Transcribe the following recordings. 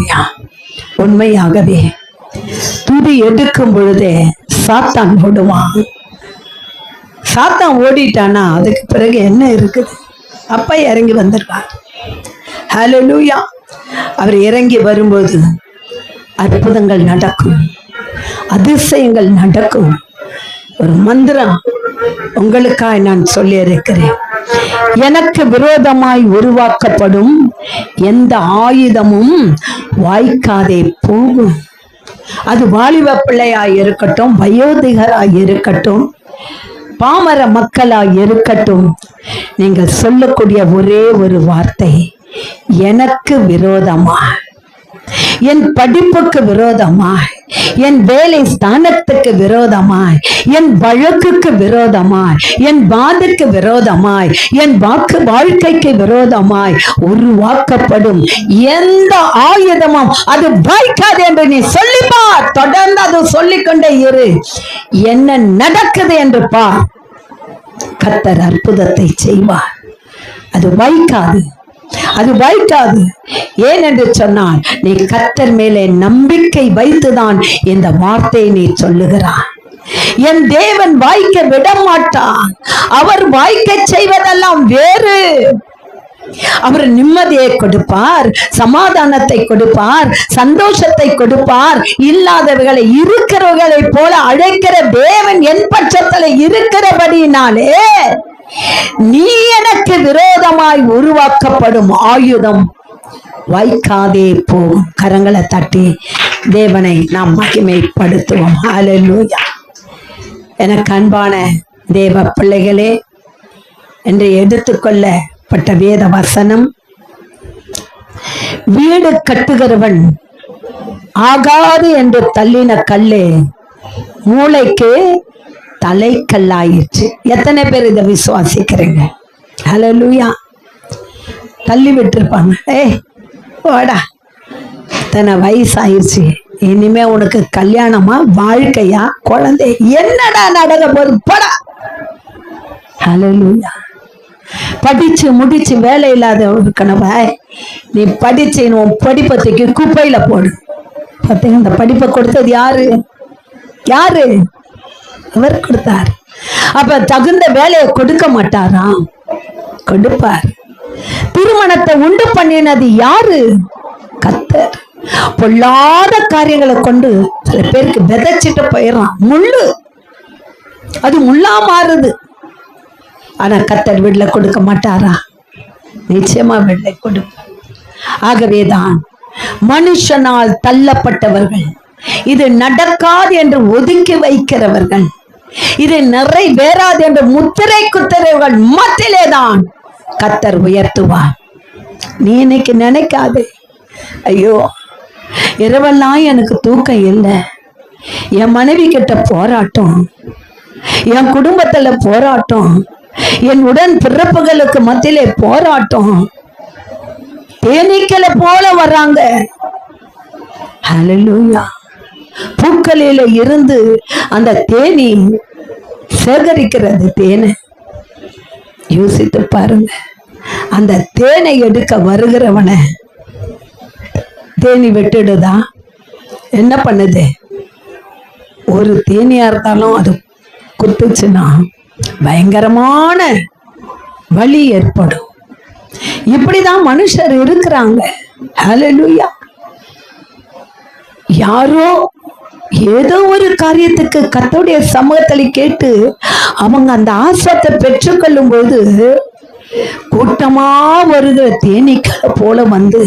ஹல்லேலூயா. உண்மையாகவே துதி எடுக்கும் பொழுதே சாத்தான் ஓடுவான். சாத்தான் ஓடிட்டானா அதுக்கு பிறகு என்ன இருக்குது? அப்பா இறங்கி வந்திருக்கார். ஹல்லேலூயா. அவர் இறங்கி வரும்போது அற்புதங்கள் நடக்கும், அதிசயங்கள் நடக்கும். ஒரு மந்திரம் உங்களுக்காக நான் சொல்லி இருக்கிறேன். எனக்கு விரோதமாய் உருவாக்கப்படும் எந்த ஆயுதமும் வாய்க்காதே போகும். அது வாலிப பிள்ளையாய் இருக்கட்டும், வயோதிகராய் இருக்கட்டும், பாமர மக்களாய் இருக்கட்டும், நீங்கள் சொல்லக்கூடிய ஒரே ஒரு வார்த்தை, எனக்கு விரோதமாய், என் படிப்புக்கு விரோதமாய், என் வேலை ஸ்தானத்துக்கு விரோதமாய், என் வழக்குக்கு விரோதமாய், என் வாதுக்கு விரோதமாய், என் வாழ்க்கைக்கு விரோதமாய் உருவாக்கப்படும் எந்த ஆயுதமும் அது வாய்க்காது என்று நீ சொல்லிப்பார். தொடர்ந்து அது சொல்லிக்கொண்டே இரு. என்ன நடக்குது என்று பார். கர்த்தர் அற்புதத்தை செய்வார். அது வாய்க்காது, அது வாய்க்காது. ஏன் என்று சொன்னால் நீ கர்த்தர் மேலே நம்பிக்கை வைத்துதான் இந்த வார்த்தையை நீ சொல்லுகிறாய். என் தேவன் வாய்க்க விட மாட்டான். அவர் வாய்க்க செய்வதெல்லாம் வேறு. அவர் நிம்மதியை கொடுப்பார், சமாதானத்தை கொடுப்பார், சந்தோஷத்தை கொடுப்பார். இல்லாதவர்களை இருக்கிறவர்களை போல அழைக்கிற தேவன் என் பட்சத்தில் இருக்கிறபடினாலே நீ எனக்கு விரோதமாய் உருவாக்கப்படும் ஆயுதம் வாய்க்காதே போகும். கரங்களை தட்டி தேவனை நாம் மகிமைப்படுத்துவோம். ஹல்லேலூயா. எனக்கு அன்பான தேவ பிள்ளைகளே, என்று எடுத்துக்கொள்ளப்பட்ட வேத வசனம், வீடு கட்டுகிறவன் ஆகாது என்று தள்ளின கல்லே மூளைக்கு தலைக்கல்லாயிற்று. எத்தனை பேர் இதை விசுவாசிக்கிறீங்க? ஹல்லேலூயா. தள்ளி விட்டுருப்பாங்க. வாடா, இத்தனை வயசாயிருச்சு, இனிமே உனக்கு கல்யாணமா, வாழ்க்கையா, குழந்தை, என்னடா நடக்க போது, போடா. ஹல்லேலூயா. படிச்சு முடிச்சு வேலை இல்லாத இருக்கணும். நீ படிச்சு உன் படிப்பத்துக்கு குப்பையில போடு. பார்த்தீங்க, இந்த படிப்பை கொடுத்தது யாரு? யாரு? அவர் கொடுத்தார். அப்ப தகுந்த வேலையை கொடுக்க மாட்டாரா? கொடுப்பார். திருமணத்தை உண்டு பண்ணினது யாரு? கர்த்தர். பொல்லாத காரியங்களை கொண்டு சில பேருக்கு விதைச்சிட்டு போயிடறான். முள்ளு, அது முள்ளா மாறுது. ஆனா கர்த்தர் வீட்டுல கொடுக்க மாட்டாரா? நிச்சயமா வீட்டுல கொடுப்பார். ஆகவேதான் மனுஷனால் தள்ளப்பட்டவர்கள், இது நடக்காது என்று ஒதுக்கி வைக்கிறவர்கள், இது நிறைவேறாது என்று முத்திரை குத்துறவர்கள் மத்தியிலேதான் கர்த்தர் உயர்த்துவார். நீ இன்னைக்கு நினைக்காது, ஐயோ இரவெல்லாம் எனக்கு தூக்கம் இல்லை, என் மனைவி கிட்ட போராட்டம், என் குடும்பத்துல போராட்டம், என் உடன் பிறப்புகளுக்கு மத்தியிலே போராட்டம், தேனீக்களை போல வர்றாங்க. ஹல்லேலூயா. பூக்களில இருந்து அந்த தேனி சேகரிக்கிறது தேனை. யோசித்து பாருங்க. அந்த தேனை எடுக்க வருகிறவனை தேனி வெட்டுடுதா? என்ன பண்ணுது? ஒரு தேனியா இருந்தாலும் அது குத்துச்சுன்னா பயங்கரமான வலி ஏற்படும். இப்படிதான் மனுஷர் இருக்கிறாங்க. ஹல்லேலூயா. யாரோ ஏதோ ஒரு காரியத்துக்கு கர்த்தருடைய சமூகத்தில் கேட்டு அவங்க அந்த ஆசத்தை பெற்றுக்கொள்ளும் போது கூட்டமா வருகிற தேனீக்களை போல வந்து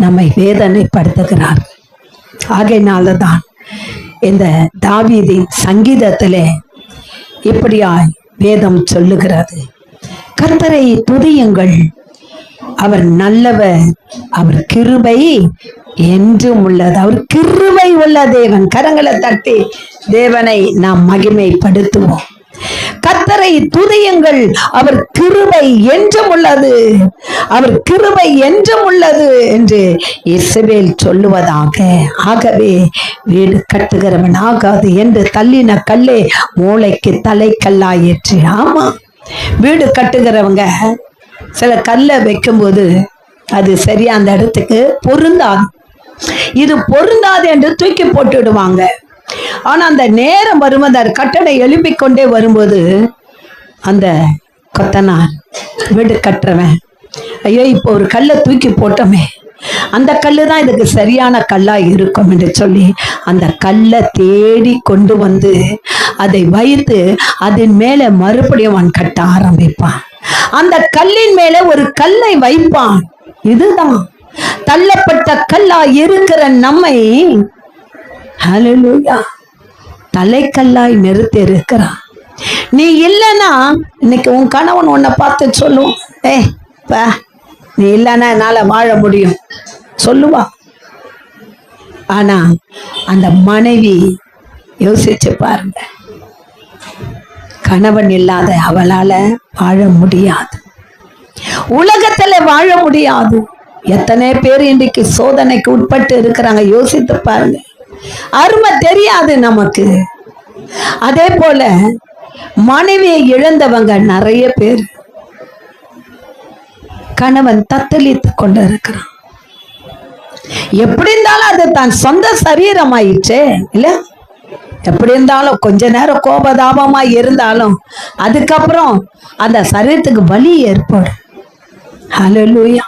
நம்மை வேதனைப்படுத்துகிறார். ஆகையினாலதான் இந்த தாவீதின் சங்கீதத்திலே இப்படியாய் வேதம் சொல்லுகிறது, கர்த்தரை துதியுங்கள், அவர் நல்லவர், அவர் கிருபை என்றும் உள்ளது. அவர் கிருபை உள்ள தேவன். கரங்களை தட்டி தேவனை நாம் மகிமைப்படுத்துவோம். கர்த்தரை துதியுங்கள், அவர் கிருபை என்றும் உள்ளது, அவர் கிருபை என்றும் உள்ளது என்று இஸ்ரவேல் சொல்லுவதாக. ஆகவே வீடு கட்டுகிறவன் ஆகாது என்று தள்ளின கல்லே மூளைக்கு தலைக்கல்லாயிற்று. ஆமா, வீடு கட்டுகிறவங்க சில கல்லை வைக்கும்போது அது சரியா அந்த இடத்துக்கு பொருந்தாது. இது பொருந்தாது என்று தூக்கி போட்டுடுவாங்க. ஆனா அந்த நேரம் வரும்போது கட்டடை எழுப்பிக் கொண்டே வரும்போது அந்த கொத்தனார் வீடு கட்டுறவன், ஐயோ இப்போ ஒரு கல்லை தூக்கி போட்டோமே, அந்த கல்லு தான் இதுக்கு சரியான கல்லா இருக்கும் என்று சொல்லி அந்த கல்லை தேடி கொண்டு வந்து அதை வைத்து அதன் மேல மறுபடியும் அவன் கட்ட ஆரம்பிப்பான். அந்த கல்லின் மேல ஒரு கல்லை வைப்பான். இதுதான் தள்ளப்பட்ட கல்லா இருக்கிற நம்மை ஹல்லேலூயா தலைக்கல்லாய் நிறுத்தி இருக்கிறான். நீ இல்லைன்னா இன்னைக்கு உன் கணவன் உன்னை பார்த்து சொல்லுவான், ஏய் பா நீ இல்லைன்னா என்னால வாழ முடியும் சொல்லுவா. ஆனா அந்த மனைவி யோசிச்சு பாருங்க, கணவன் இல்லாத அவளால வாழ முடியாது, உலகத்துல வாழ முடியாது. எத்தனை பேர் இன்றைக்கு சோதனைக்கு உட்பட்டு இருக்கிறாங்க, யோசித்து பாருங்க. அருமை தெரியாது நமக்கு. அதே போல மனைவியை இழந்தவங்க நிறைய பேர். கணவன் தத்தளித்து கொண்டு இருக்கிறான். எப்படி இருந்தாலும் அது தான் சொந்த சரீரம் ஆயிடுச்சே இல்ல. எப்படி இருந்தாலும் கொஞ்ச நேரம் கோபதாபமா இருந்தாலும் அதுக்கப்புறம் அந்த சரீரத்துக்கு வலி ஏற்படும். ஹல்லேலூயா.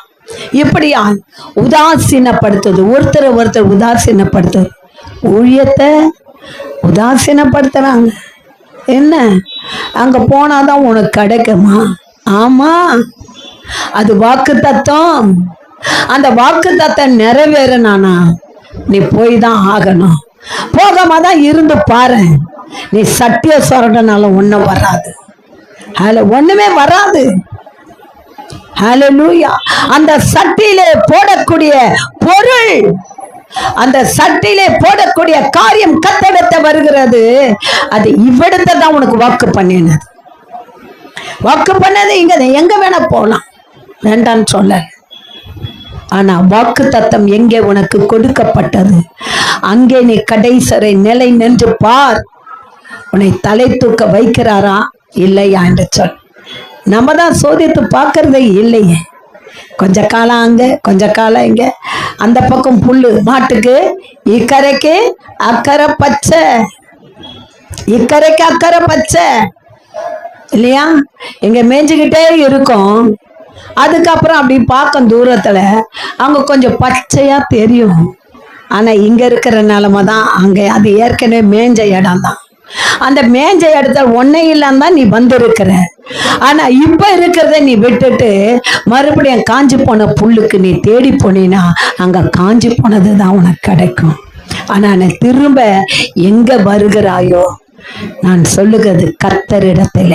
இப்படியா உதாசீனப்படுத்துது, ஒருத்தர் உதாசீனப்படுத்துது, ஊழியத்தை உதாசீனப்படுத்துறாங்க. என்ன அங்க போனாதான் உனக்கு கிடைக்குமா? ஆமா, அது வாக்கு தத்தம். அந்த வாக்கு தத்தம் நிறைவேறனானா நீ போய் தான் ஆகணும். போகாம தான் இருந்து பாரு, நீ சட்டிய சொரண்டனால ஒண்ணும் வராது. ஒண்ணுமே வராது. ஹல்லேலூயா. அந்த சட்டியிலே போடக்கூடிய பொருள், அந்த சட்டியிலே போடக்கூடிய காரியம் கத்தெடுத்த வருகிறது. அது இவ்விடத்தை தான் உனக்கு வாக்கு பண்ணினது. வாக்கு பண்ணது இங்க எங்க வேணா போலாம், வேண்டான்னு சொல்ல. ஆனா வாக்கு தத்தம் எங்கே உனக்கு கொடுக்கப்பட்டது அங்கே நீ கடைசரை நிலை நின்று பார், உன்னை தலை தூக்க வைக்கிறாரா இல்லையா என்று சொல். நம்ம தான் சோதித்து பார்க்கறதே இல்லையே. கொஞ்ச காலம் அங்க, கொஞ்ச காலம் இங்க. அந்த பக்கம் புல்லு மாட்டுக்கு இக்கரைக்கு அக்கறை பச்சை, இக்கரைக்கு அக்கறை பச்சை இல்லையா, இங்க மேய்ஞ்சுக்கிட்டே இருக்கும். அதுக்கப்புறம் அப்படி பார்க்கும் தூரத்துல அங்க கொஞ்சம் பச்சையா தெரியும். ஆனா இங்க இருக்கிற நிலைமை தான் அங்க அது ஏற்கனவே மேய்ஞ்ச இடம் தான். அந்த மேய்ஞ்ச இடத்துல ஒன்னே இல்லாம தான் நீ வந்திருக்கிற. ஆனா இப்ப இருக்கிறத நீ விட்டுட்டு மறுபடியும் காஞ்சி போன புல்லுக்கு நீ தேடி போனீன்னா அங்க காஞ்சி போனதுதான் உனக்கு கிடைக்கும். ஆனா நீ திரும்ப எங்க வருகிறாயோ, நான் சொல்லுகிறது கர்த்தரிடத்துல.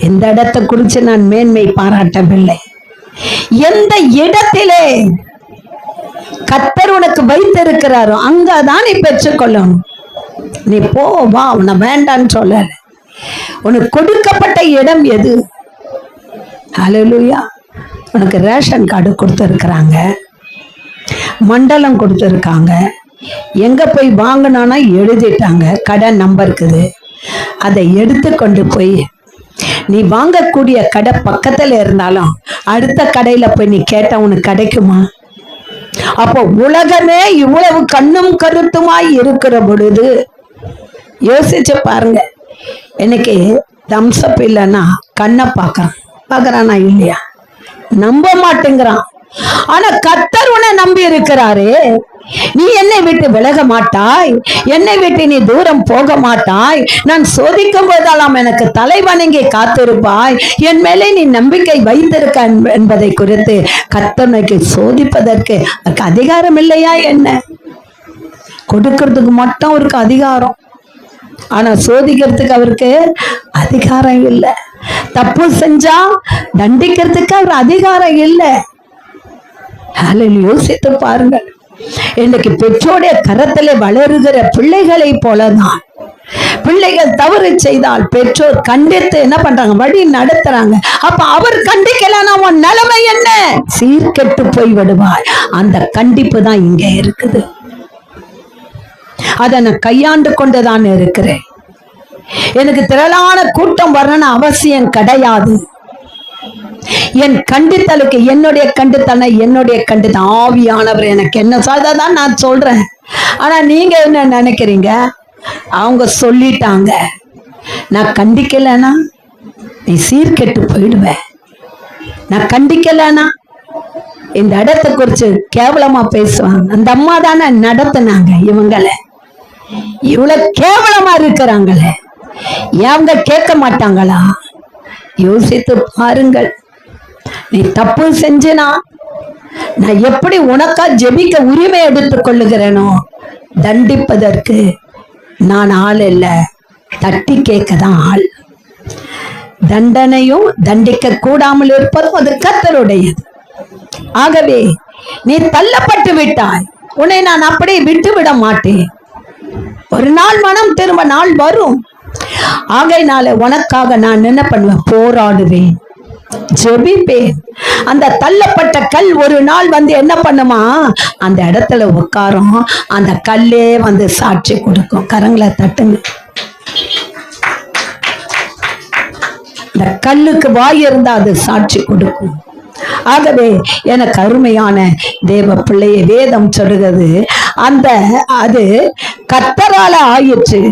எந்த இடத்தை குறித்து நான் மேன்மை பாராட்டவில்லை. எந்த இடத்திலே கர்த்தர் உனக்கு வைத்திருக்கிறாரோ அங்கதான் நீ பெற்றுக்கொள்ளணும். நீ போ வா, உன்னை வேண்டான்னு சொல்ல. உனக்கு கொடுக்கப்பட்ட இடம் எது? ஹல்லேலூயா. உனக்கு ரேஷன் கார்டு கொடுத்துருக்குறாங்க, மண்டலம் கொடுத்துருக்காங்க, எங்க போய் வாங்கினானா எழுதிட்டாங்க, கடை நம்பர் இருக்குது. அதை எடுத்து கொண்டு போய் நீ வாங்கக்கூடிய கடை பக்கத்துல இருந்தாலும் அடுத்த கடையில போய் நீ கேட்டா உனக்கு கிடைக்குமா? அப்போ உலகமே இவ்வளவு கண்ணும் கருத்துமாய் இருக்கிற பொழுது யோசிச்சு பாருங்க. இன்னைக்கு தம்சப் இல்லைன்னா கண்ணை பார்க்கறானா இல்லையா? நம்ப மாட்டேங்கிறான். ஆனா கர்த்தர் உன்னை நம்பி இருக்கிறாரே. நீ என்னை விட்டு விலக மாட்டாய், என்னை விட்டு நீ தூரம் போக மாட்டாய். நான் சோதிக்கும் போதெல்லாம் எனக்கு தலை வணங்கி காத்திருப்பாய். என் மேலே நீ நம்பிக்கை வைத்திருக்க என்பதை குறித்து கர்த்தனுக்கு சோதிப்பதற்கு அதிகாரம் இல்லையா என்ன? கொடுக்கறதுக்கு மட்டும் அவருக்கு அதிகாரம், ஆனா சோதிக்கிறதுக்கு அவருக்கு அதிகாரம் இல்லை. தப்பு செஞ்சா தண்டிக்கிறதுக்கு அவர் அதிகாரம் இல்லை. யோசித்து பாருங்கள். இன்னைக்கு பெற்றோடைய கரத்திலே வளருகிற பிள்ளைகளை போலதான் பிள்ளைகள் தவறு செய்தால் பெற்றோர் கண்டித்து என்ன பண்றாங்க, வழி நடத்துறாங்க. அப்ப அவர் கண்டிக்கலன்னா உன் நிலைமை என்ன? சீர்கெட்டு போய் விடுவாய். அந்த கண்டிப்பு தான் இங்க இருக்குது. அதை நான் கையாண்டு கொண்டுதான் இருக்கிறேன். எனக்கு திரளான கூட்டம் வரணும்னு அவசியம் கிடையாது. என் கண்டித்தலுக்கு என்னுடைய கண்டுத்தன என்னுடைய கண்டுதான் ஆவியானவர் எனக்கு என்ன சொல்றதான் நான் சொல்றேன். ஆனா நீங்க என்ன நினைக்கிறீங்க? அவங்க சொல்லிட்டாங்க, நான் கண்டிக்கலனா நீ சீர்கெட்டு போயிடுவ. நான் கண்டிக்கலனா இந்த இடத்தை குறிச்சு கேவலமா பேசுவாங்க. அந்த அம்மா தானே நடத்தினாங்க இவங்களை, இவ்வளவு கேவலமா இருக்கிறாங்களே, அவங்க கேட்க மாட்டாங்களா? யோசித்து பாருங்கள். நீ தப்பு செஞ்சனா நான் எப்படி உனக்கா ஜெபிக்க உரிமை எடுத்துக் கொள்ளுகிறேனோ, தண்டிப்பதற்கு நான் ஆள் இல்ல, தட்டி கேட்கதான் ஆள். தண்டனையும் தண்டிக்க கூடாமல் இருப்பதும் அது கர்த்தருடையது. ஆகவே நீ தள்ளப்பட்டு விட்டாய், உன்னை நான் அப்படியே விட்டு விட மாட்டேன். ஒரு நாள் மனம் திரும்ப நாள் வரும். ஆகையினால உனக்காக நான் என்ன பண்ணுவேன்? போராடுவேன், ஜெபிப்பேன். அந்த தள்ளப்பட்ட கல் ஒரு நாள் வந்து என்ன பண்ணுமா? அந்த இடத்துல உட்காரும். அந்த கல்லே வந்து சாட்சி கொடுக்கும். கரங்களை தட்டுங்க. இந்த கல்லுக்கு வாய் இருந்தா அது சாட்சி கொடுக்கும். ஆகவே எனக்கு அருமையான தேவ பிள்ளையை வேதம் சொல்லுகிறது, அந்த அது கர்த்தரால ஆயிற்று,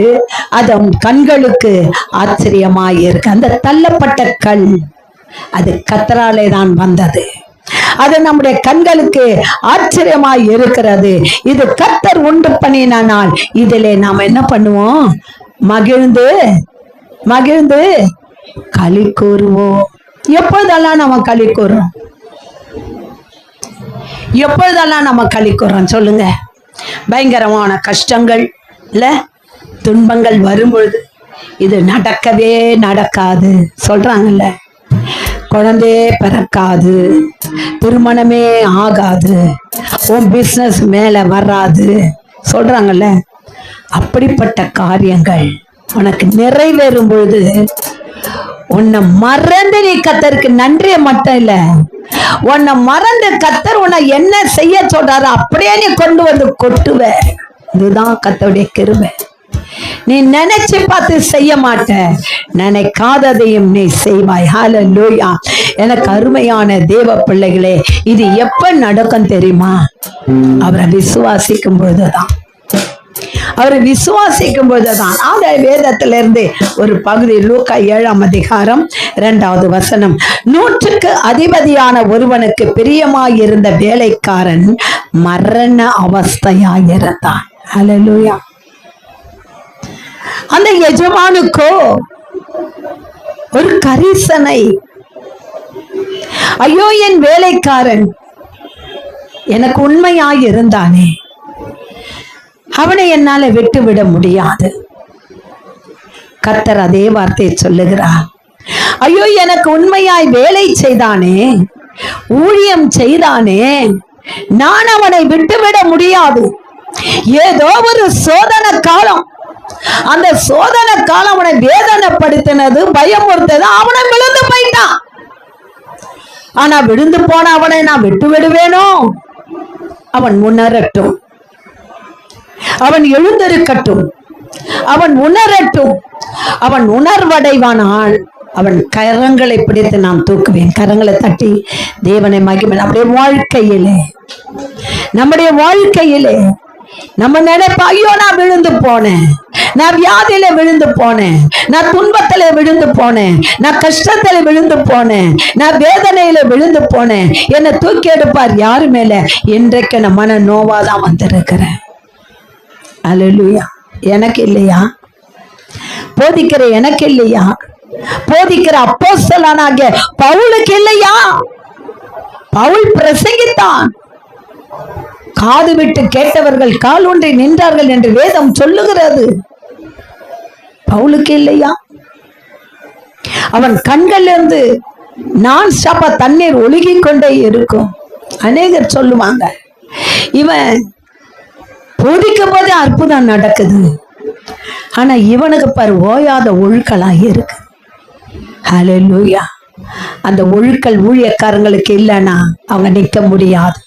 அது கண்களுக்கு ஆச்சரியமாயிருக்கு. அந்த தள்ளப்பட்ட கல் அது கர்த்தராலே தான் வந்தது. அது நம்முடைய கண்களுக்கு ஆச்சரியமாய் இருக்கிறது. இது கர்த்தர் உண்டு பண்ணினால் இதிலே நாம் என்ன பண்ணுவோம்? மகிழ்ந்து மகிழ்ந்து களி கூறுவோம். எப்பொழுதெல்லாம் நம்ம களி கூறுறோம்? எப்பொழுதெல்லாம் நம்ம களி கூறுறோம் சொல்லுங்க? பயங்கரமான கஷ்டங்கள் இல்ல துன்பங்கள் வரும்பொழுது இது நடக்கவே நடக்காது சொல்றாங்கல்ல, குழந்தையே பிறக்காது, திருமணமே ஆகாது, உன் பிசினஸ் மேல வராது சொல்றாங்கல்ல, அப்படிப்பட்ட காரியங்கள் உனக்கு நிறைவேறும் பொழுது உன்னை மறந்து நீ கர்த்தருக்கு நன்றிய மட்டும் இல்ல, உன்னை மறந்து கர்த்தர் உன்னை என்ன செய்ய சொல்றாரு அப்படியே நீ கொண்டு வந்து கொட்டுவ. இதுதான் கர்த்தருடைய கிருபை. நீ நினைச்சு பார்த்து செய்ய மாட்ட, நினைக்காததையும் நீ செய்வாய். ஹல்லேலூயா. எனக்கு அருமையான தேவ பிள்ளைகளே, இது எப்ப நடக்கும் தெரியுமா? அவரை விசுவாசிக்கும் பொழுதுதான், அவரை விசுவாசிக்கும் பொழுதுதான். அந்த வேதத்திலிருந்து ஒரு பகுதி, லூக்கா 7ஆம் அதிகாரம் 2வது வசனம். 100க்கு அதிபதியான ஒருவனுக்கு பிரியமாயிருந்த வேலைக்காரன் மரண அவஸ்தையாயிருந்தான். ஹல்லேலூயா. அந்த எஜமானுக்கோ ஒரு கரிசனை, ஐயோ என் வேலைக்காரன் எனக்கு உண்மையாய் இருந்தானே, அவனை என்னால விட்டு விட முடியாது. கர்த்தர் அதே வார்த்தையை சொல்லுகிறார். ஐயோ எனக்கு உண்மையாய் வேலை செய்தானே, ஊழியம் செய்தானே, நான் அவனை விட்டுவிட முடியாது. ஏதோ ஒரு சோதனை காலம், அந்த சோதனை காலம் அவனை வேதனைப்படுத்தினது, பயமுறுத்தது, அவனை விழுந்து போயிட்டான். ஆனா விழுந்து போன அவனை நான் விட்டு விடுவேனோ? அவன் உணரட்டும், அவன் எழுந்திருக்கட்டும், அவன் உணரட்டும். அவன் உணர்வடைவானால் அவன் கரங்களை பிடித்து நான் தூக்குவேன். கரங்களை தட்டி தேவனை மகிமை. நம்முடைய வாழ்க்கையிலே, நம்முடைய வாழ்க்கையிலே நம்ம நினைப்போம், ஐயோ நான் விழுந்து போனேன், நான் வியாதியில விழுந்து போனேன், நான் துன்பத்தில விழுந்து போனேன், நான் கஷ்டத்துல விழுந்து போனேன், நான் வேதனையில விழுந்து போனேன், என்னை தூக்கி எடுப்பார் யாரு மேல? இன்றைக்கு நான் மன நோவாதான் வந்திருக்கிறேன். அல்லேலூயா. எனக்கு இல்லையா? போதிக்கிற எனக்கு இல்லையா? போதிக்கிற அப்போஸ்தலனாகிய பவுலுக்கு இல்லையா? பவுல் பிரசங்கித்தான், காது விட்டு கேட்டவர்கள் கால் ஒன்றை நின்றார்கள் என்று வேதம் சொல்லுகிறது. பவுலுக்கு இல்லையா? அவன் கண்களிலிருந்து நான் ஸ்டாப்பா தண்ணீர் ஒழுகிக் கொண்டே இருக்கும். அநேகர் சொல்லுவாங்க, இவன் போதிக்கும் போதே அற்புதம் நடக்குது, ஆனா இவனுக்கு பாரு ஓயாத ஒழுக்கலா இருக்கு. ஹல்லேலூயா. அந்த ஒழுக்கல் ஊழியக்காரங்களுக்கு இல்லைன்னா அவங்க நிக்க முடியாது,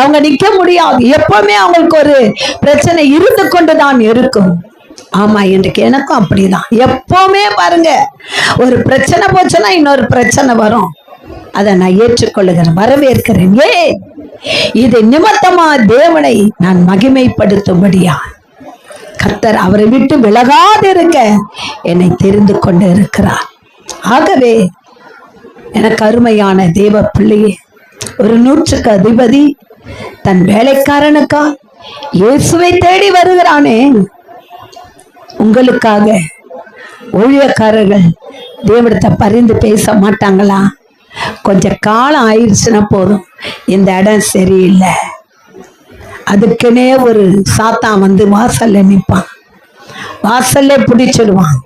அவங்க நிக்க முடியாது. எப்பவுமே அவங்களுக்கு ஒரு பிரச்சனை இருந்து கொண்டுதான் இருக்கும். ஆமா, இன்றைக்கு எனக்கும் அப்படிதான். எப்பவுமே பாருங்க, ஒரு பிரச்சனை போச்சுன்னா இன்னொரு பிரச்சனை வரும். அதை நான் ஏற்றுக்கொள்ளுகிறேன், வரவேற்கிறேன். இது நிமித்தமா தேவனை நான் மகிமைப்படுத்தும்படியா கர்த்தர் அவரை விட்டு விலகாதிருக்க என்னை தெரிந்து கொண்டு இருக்கிறார். ஆகவே எனக்கு அருமையான தேவ பிள்ளையே, ஒரு 100க்கு அதிபதி தன் வேலைக்காரனுக்கா இயேசுவை தேடி வருகிறானே. உங்களுக்காக ஊழியக்காரர்கள் தேவனிடத்தை பரிந்து பேச மாட்டாங்களா? கொஞ்சம் காலம் ஆயிடுச்சுன்னா போதும், இந்த இடம் சரியில்லை, அதுக்குன்னே ஒரு சாத்தான் வந்து வாசல்ல நிற்பான், வாசல்ல பிடிச்சிடுவான்.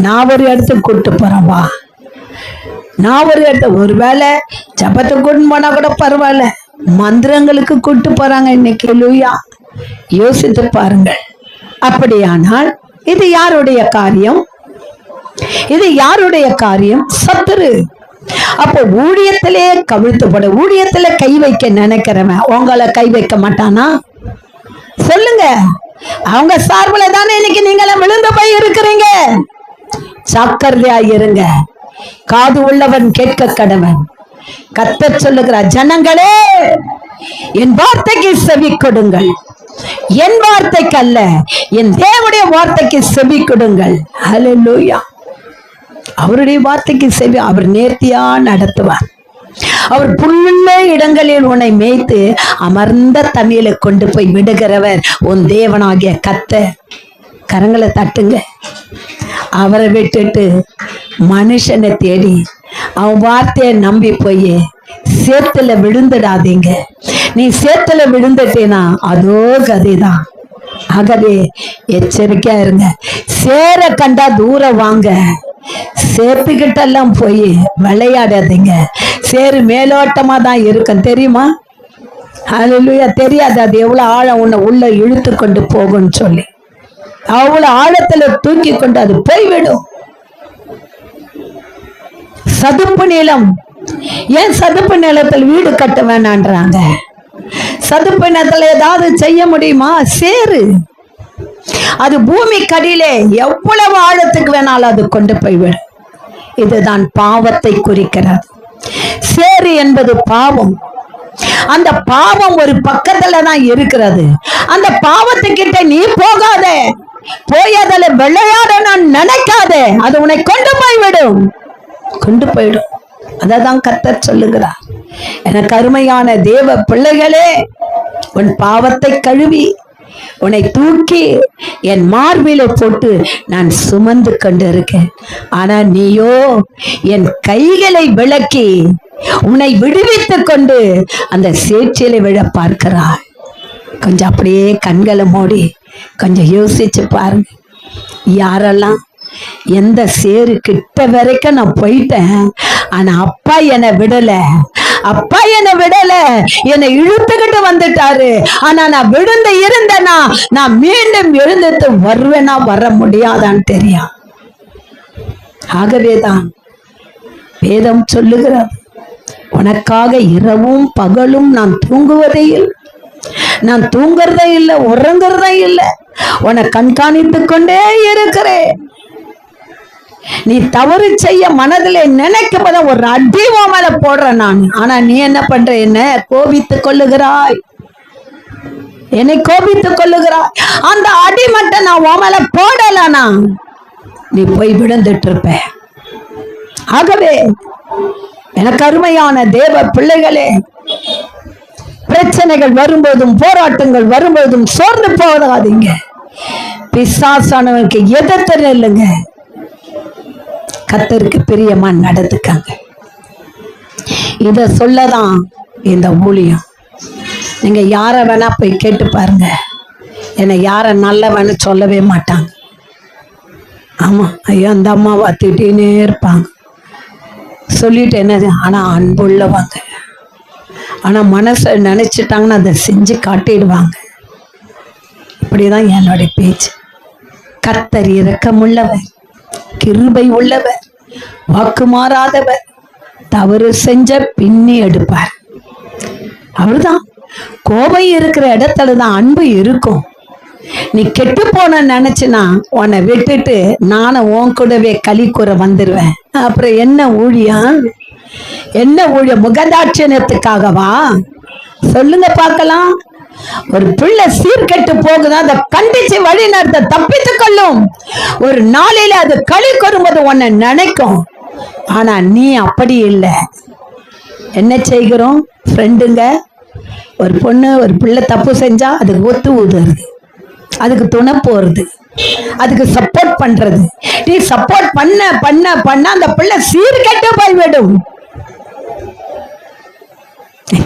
நான் ஒரு இடத்துக்கு கூப்பிட்டு போறேன் வா, நான் ஒரு இடத்த, ஒருவேளை ஜபத்துக்கு கூட்டு போனா கூட பரவாயில்ல, மந்திரங்களுக்கு கூட்டு போறாங்க இன்னைக்கு. லூயா, யோசித்து பாருங்கள். அப்படியானால் இது யாருடைய காரியம்? இது யாருடைய காரியம்? சத்துரு. அப்போ ஊழியத்திலே கவிழ்த்துப்பட, ஊழியத்துல கை வைக்க நினைக்கிறவன் உங்களை கை வைக்க மாட்டானா? சொல்லுங்க. அவங்க சார்பில் தானே இன்னைக்கு நீங்கள விழுந்து போய் இருக்கிறீங்க. ஜாக்கிரதையா இருங்க. காது உள்ளவன் கேட்க கடவன். கர்த்தர் சொல்லுகிறார், ஜனங்களே என் வார்த்தைக்கு செவி கொடுங்கள், என் வார்த்தைக்கு அல்ல, என் தேவனுடைய வார்த்தைக்கு செவி கொடுங்கள். ஹல்லேலூயா. அவருடைய வார்த்தைக்கு செவி. அவர் நேர்த்தியா நடத்துவார். அவர் புல்லுள்ள இடங்களில் உன்னை மேய்த்து அமர்ந்த தண்ணியில கொண்டு போய் விடுகிறவர் உன் தேவனாகிய கர்த்தர். கரங்களை தட்டுங்க. அவரை விட்டுட்டு மனுஷனை தேடி அவன் வார்த்தையை நம்பி போய் சேத்துல விழுந்துடாதீங்க. நீ சேத்துல விழுந்துட்டேனா அதோ கதைதான். ஆகவே எச்சரிக்கையா இருங்க. சேர கண்டா தூரம் வாங்க, சேத்துக்கிட்டெல்லாம் போய் விளையாடாதீங்க. சேரு மேலோட்டமா தான் இருக்கும், தெரியுமா? ஹல்லேலூயா. தெரியாது அது எவ்வளவு ஆழம் உன்னை உள்ள இழுத்து கொண்டு போகும்னு சொல்லி. அவ்வளவு ஆழத்துல தூக்கி கொண்டு அது போய்விடும். சதுப்பு நிலம், ஏன் சதுப்பு நிலத்தில் வீடு கட்ட வேணான்றாங்க? சதுப்பு நிலத்துல ஏதாவது செய்ய முடியுமா? சேரு, அது பூமி கடியிலே எவ்வளவு ஆழத்துக்கு வேணாலும் அது கொண்டு போய்விடும். இதுதான் பாவத்தை குறிக்கிறது. சேரு என்பது பாவம். அந்த பாவம் ஒரு பக்கத்துல தான் இருக்கிறது. அந்த பாவத்துக்கிட்ட நீ போகாத, போய் அதில் விளையாட நான் நினைக்காத, அது உன்னை கொண்டு போய்விடும், கொண்டு போயிடும். அததான் கர்த்தர் சொல்லுகிறார். எனக்கு அருமையான தேவ பிள்ளைகளே, உன் பாவத்தை கழுவி உன்னை தூக்கி என் மார்பிலே போட்டு நான் சுமந்து கொண்டு இருக்கேன். ஆனா நீயோ என் கைகளை விளக்கி உன்னை விடுவித்துக் கொண்டு அந்த சேற்றிலே விழ பார்க்கிறாய். கொஞ்சம் அப்படியே கண்களை மூடி கொஞ்சம் யோசிச்சு பாருங்க. யாரெல்லாம் எந்த சேரு கிட்ட வரைக்கும் நான் போயிட்டேன், ஆனா அப்பா என்னை விடல, அப்பா என்னை விடல, என்னை இழுத்துக்கிட்டு வந்துட்டாரு. ஆனா நான் விழுந்து இருந்தேனா நான் மீண்டும் எழுந்துட்டு வருவேனா வர முடியாதான்னு தெரியும். ஆகவேதான் வேதம் சொல்லுகிறது, உனக்காக இரவும் பகலும் நான் தூங்குவதே இல்லை, நான் தூங்குறதே இல்லை, உறங்குறதே இல்லை, உன்னை கண்காணித்துக் கொண்டே இருக்கிறேன். நீ தவறு செய்ய மனதிலே நினைக்கும் போத ஒரு அடி உன் மேல போடுறேன் நான். ஆனா நீ என்ன பண்ற? என்ன கோபித்துக் கொள்ளுகிறாய், என்னை கோபித்துக் கொள்ளுகிறாய். அந்த அடி மட்டும் நான் உன் மேல போடலனா நீ போய் விழுந்துட்டு இருப்ப. ஆகவே எனக்கு அருமையான தேவ பிள்ளைகளே, பிரச்சனைகள் வரும்போதும் போராட்டங்கள் வரும்போதும் சோர்ந்து போகாதீங்க. பிசாசானவனுக்கு எதிர்த்து நில்லுங்க. கர்த்தருக்கு பிரியமா நடந்துக்காங்க. இத சொல்லதான் இந்த ஊழியம். நீங்க யார வேணா போய் கேட்டு பாருங்க, என்னை யார நல்லவன்னு சொல்லவே மாட்டாங்க. ஆமா, ஐயோ அந்த அம்மாவா திட்டினே இருப்பாங்க, சொல்லிட்டு என்னது, ஆனா அன்புள்ளவாங்க, ஆனா மனசை நினைச்சிட்டாங்கன்னா அதை செஞ்சு காட்டிடுவாங்க. இப்படிதான் என்னுடைய பேச்சு. கர்த்தர் இரக்கமுள்ளவர், கிருபை உள்ளவர், வாக்கு மாறாதவர், தவறு செஞ்ச பின்னி எடுப்பார். அவர்தான். கோபம் இருக்கிற இடத்துலதான் அன்பு இருக்கும். நீ கெட்டு போன நினைச்சுனா உன்னை விட்டுட்டு நானும் உன் கூடவே களி கூற வந்துருவேன். அப்புறம் என்ன ஊழியம்? என்ன ஊழியம்? முகதாட்சியத்துக்காகவா? சொல்லுங்க பார்க்கலாம். ஒரு பிள்ளை சீர்கெட்டு போகுது, அதை கண்டிச்சு வழி நடத்த தப்பித்துக் கொள்ளும். ஒரு நாளில அது களி கூறும்போது உன்னை நினைக்கும். ஆனா நீ அப்படி இல்லை. என்ன செய்கிறோம் ஃப்ரெண்டுங்க? ஒரு பொண்ணு ஒரு பிள்ளை தப்பு செஞ்சா அதுக்கு ஒத்து ஊதுறது, அதுக்கு துணை போறது, அதுக்கு சப்போர்ட் பண்றது. நீ சப்போர்ட் பண்ண பண்ண பண்ண அந்த பிள்ளை சீர்கெட்டு போய்விடும்.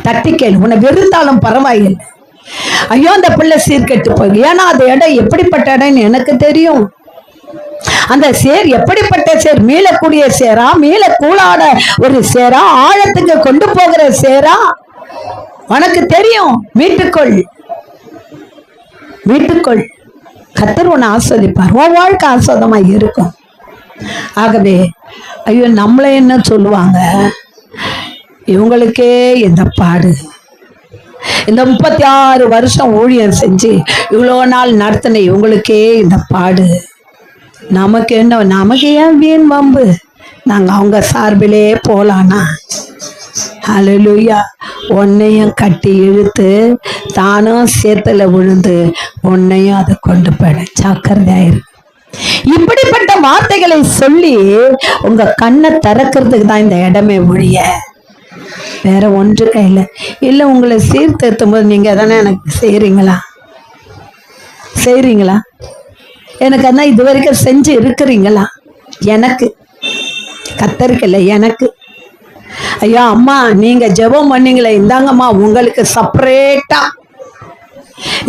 தட்டி கேளு, உன்னை வெறுத்தாலும் பரவாயில்லை. ஐயோ அந்த பிள்ளை சீர்கெட்டு போய், ஏன்னா அந்த இடம் எப்படிப்பட்ட இடம்னு எனக்கு தெரியும். அந்த சேர் எப்படிப்பட்ட சேர்? மீளக்கூடிய சேரா, மீளக்கூடாத ஒரு சேரா, ஆழத்துக்கு கொண்டு போகிற சேரா? உனக்கு தெரியும். மீட்டுக்கொள், மீட்டுக்கொள். கர்த்தர் உன்னை ஆஸ்வதிப்பார், உன் வாழ்க்கை ஆஸ்வாதமா இருக்கும். ஆகவே ஐயோ நம்மள என்ன சொல்லுவாங்க, இவங்களுக்கே இந்த பாடு, இந்த 36 வருஷம் ஊழியம் செஞ்சு இவ்வளோ நாள் நடத்தின இவங்களுக்கே இந்த பாடு, நமக்கு என்ன, நமக்கு ஏன் வீண் வம்பு? நாங்க அவங்க சார்பிலே போலானா? ஹல்லேலூயா. உன்னையும் கட்டி இழுத்து தானும் சேத்துல விழுந்து உன்னையும் அதை கொண்டு போயிட ஜாக்கிரதையாயிரு. இப்படிப்பட்ட வார்த்தைகளை சொல்லி உங்க கண்ணை திறக்கிறதுக்கு தான் இந்த இடமே ஒழிய வேற ஒன்று கையில இல்லை. உங்களை சீர்திருத்தும் போது நீங்க தானே எனக்கு செய்றீங்களா? செய்றீங்களா? எனக்கு அதான் இது வரைக்கும் செஞ்சு இருக்கிறீங்களா? எனக்கு கத்தருக்கு இல்லை, எனக்கு. ஐயா அம்மா நீங்க ஜெபம் பண்ணீங்களே, இந்தாங்கம்மா உங்களுக்கு செப்பரேட்டா,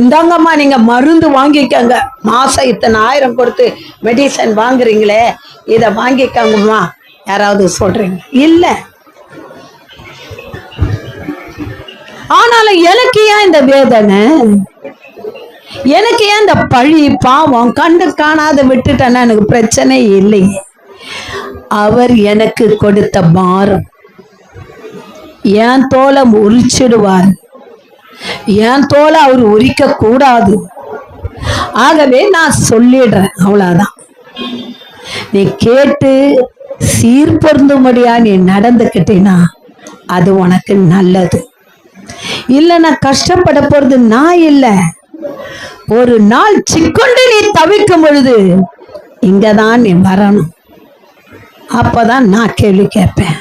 இந்தாங்கம்மா நீங்க மருந்து வாங்கிக்கங்க, மாசம் இத்தனை 1000 கொடுத்து மெடிசன் வாங்குறீங்களே, இதை வாங்கிக்கங்கம்மா, யாராவது சொல்றீங்க? இல்ல. ஆனாலும் எனக்கு ஏன் இந்த வேதனை? எனக்கு ஏன் இந்த பழி பாவம்? கண்டு காணாத விட்டுட்டேன்னா எனக்கு பிரச்சனை இல்லையே. அவர் எனக்கு கொடுத்த பாரம் என் தோலை உரிச்சிடுவார், என் தோலை அவர் உரிக்க கூடாது. ஆகவே நான் சொல்லிடுறேன், அவ்வளவுதான். நீ கேட்டு சீர்பொருந்தும்படியா நீ நடந்துக்கிட்டீன்னா அது உனக்கு நல்லது. இல்லை நான் கஷ்டப்பட போறது நான் இல்லை. ஒரு நாள் சிக்கொண்டு நீ தவிக்கும் பொழுது இங்கதான் நீ வரணும். அப்பதான் நான் கேள்வி கேட்பேன்.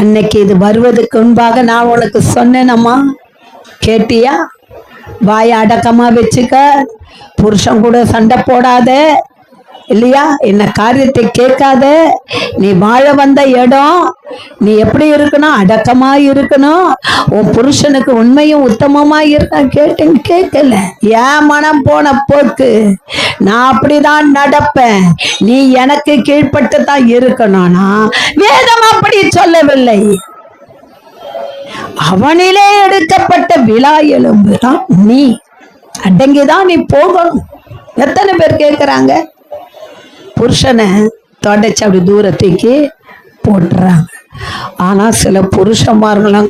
அன்னைக்கு இது வருவதற்கு முன்பாக நான் உனக்கு சொன்னேனம்மா, கேட்டியா? வாய அடக்கமா வச்சுக்க, புருஷன் கூட சண்டை போடாத, இல்லையா? என்ன காரியத்தை கேட்காத. நீ வாழ வந்த இடம், நீ எப்படி இருக்கணும்? அடக்கமா இருக்கணும். உன் புருஷனுக்கு உண்மையும் உத்தமமா இருக்க கேட்டேன், கேட்கல. ஏன் மனம் போன போக்கு, நான் அப்படிதான் நடப்பேன், நீ எனக்கு கீழ்பட்டு தான் இருக்கணும்னா வேதம் அப்படி சொல்லவில்லை. அவனிலே எடுக்கப்பட்ட விலா எலும்பு தான் நீ, அடங்கிதான் நீ போகணும். எத்தனை பேர் கேட்கிறாங்க? புருஷனை தொடச்சு அப்படி தூரத்துக்கு போட்டுறாங்க. ஆனா சில புருஷன்மார்கள்லாம்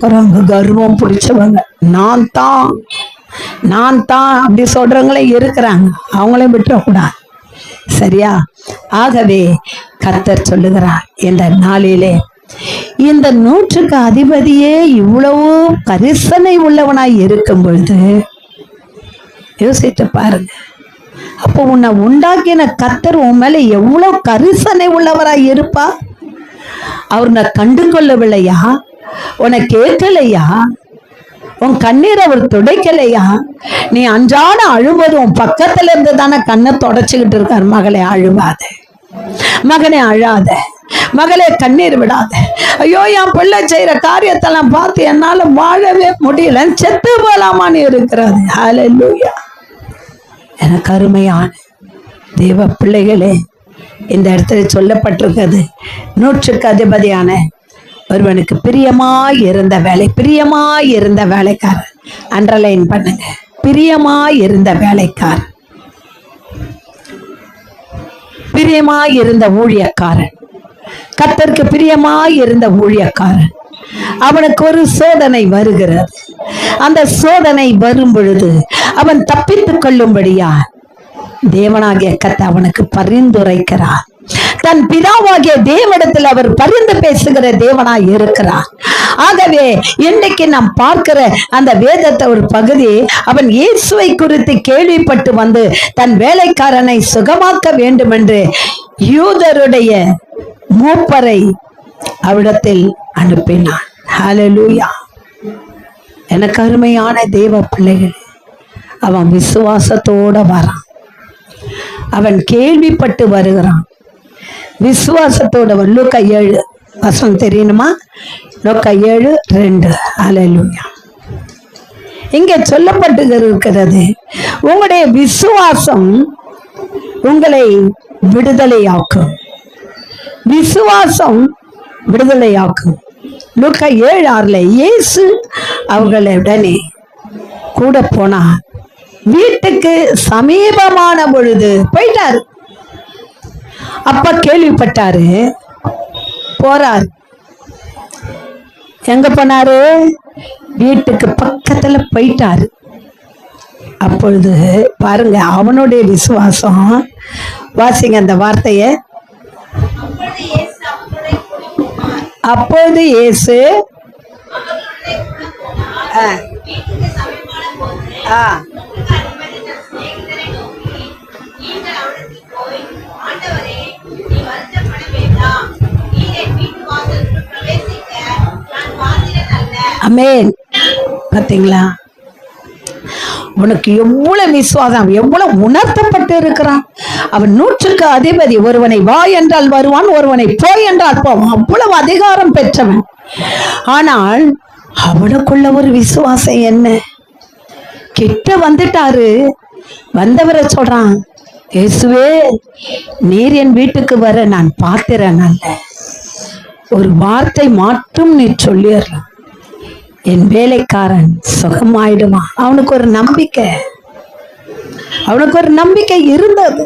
கர்வம் பிடிச்சவங்க, நான் தான் அப்படி சொல்றவங்களே இருக்கிறாங்க. அவங்களையும் விட்டுறக்கூடாது, சரியா? ஆகவே கர்த்தர் சொல்லுகிறார், இந்த நாளிலே இந்த 100க்கு அதிபதியே இவ்வளவு கரிசனை உள்ளவனாய் இருக்கும் பொழுது யோசித்து பாருங்க. அப்போ உன்னை உண்டாக்கின கர்த்தர் உன் மேல எவ்வளவு கரிசனை உள்ளவராய் இருப்பா? அவர் உன்னை கண்டு கொள்ளவில்லையா? உன்னை கேட்கலையா? உன் கண்ணீர் அவர் துடைக்கலையா? நீ அன்றாட அழுவது உன் பக்கத்துல இருந்து தானே கண்ணை தொடச்சுக்கிட்டு இருக்கார். மகளே அழுவாத, மகனே அழாத, மகளே கண்ணீர் விடாத. ஐயோ என் பிள்ளை செய்யற காரியத்தெல்லாம் பார்த்து என்னால வாழவே முடியல, செத்து போலாமான்னு இருக்கிறது. ஹல்லேலூயா. எனக்கு அருமையான தேவ பிள்ளைகளே, இந்த இடத்துல சொல்லப்பட்டிருக்கிறது 100க்கு அதிபதியான ஒருவனுக்கு பிரியமாய் இருந்த வேலை, பிரியமாய் இருந்த வேலைக்காரர். அண்டர்லைன் பண்ணுங்க, பிரியமாய் இருந்த வேலைக்காரர், பிரியமாய் இருந்த ஊழியக்காரன், கர்த்தருக்கு பிரியமாய் இருந்த ஊழியக்காரன். அவனுக்கு ஒரு சோதனை வருகிறது. அந்த சோதனை வரும் பொழுது அவன் தப்பித்துக் கொள்ளும்படியா தேவனாகிய கர்த்தர் அவனுக்கு பரிந்துரைக்கிறார். தன் பிதாவாகிய தேவனிடத்தில் அவர் பரிந்து பேசுகிற தேவனாய் இருக்கிறார். ஆகவே இன்றைக்கு நாம் பார்க்கிற அந்த வேதத்தை ஒரு பகுதி, அவன் இயேசுவை குறித்து கேள்விப்பட்டு வந்து தன் வேலைக்காரனை சுகமாக்க வேண்டும் என்று யூதருடைய மூப்பரை அவிடத்தில் அனுப்பினான். ஹல்லேலூயா. எனக்கு அருமையான தேவ பிள்ளைகள், அவன் விசுவாசத்தோட வரான். அவன் கேள்விப்பட்டு வருகிறான், விசுவாசத்தோட. லூக்கா 7 வசனம் தெரியணுமா? லூக்கா 7:2. ஹல்லேலூயா. இங்கே சொல்லப்பட்டு இருக்கிறது, உங்களுடைய விசுவாசம் உங்களை விடுதலையாக்கும். விசுவாசம் விடுதலையாக்கும். லூக்கா 7:6 இயேசு அவர்களுடனே கூட போனார். வீட்டுக்கு சமீபமான பொழுது போயிட்டாரு. அப்ப கேள்விப்பட்டாரு, போறார். எங்க போனாரு? வீட்டுக்கு பக்கத்துல போயிட்டாரு. அப்பொழுது பாருங்க அவனுடைய விசுவாசம். வாசிங்க அந்த வார்த்தைய. அப்பொழுது இயேசு ஆமென். பாத்தீங்களா, உனக்கு எவ்வளவு விசுவாசம், எவ்வளவு உணர்த்தப்பட்டு இருக்கிறான். அவன் 100க்கு அதிபதி. ஒருவனை வா என்றால் வருவான், ஒருவனை போய் என்றால் போவான். அவ்வளவு அதிகாரம் பெற்றவன். ஆனால் அவனுக்குள்ள ஒரு விசுவாசம் என்ன? கிட்ட வந்துட்டாரு. வந்தவரை சொல்றான், இயேசுவே நீர் என் வீட்டுக்கு வர நான் பாத்திரன் அல்ல. ஒரு வார்த்தை மட்டும் நீ சொல்லிடலாம், என் வேலைக்காரன் சுகமாயிடுவான். அவனுக்கு ஒரு நம்பிக்கை, அவனுக்கு ஒரு நம்பிக்கை இருந்தது.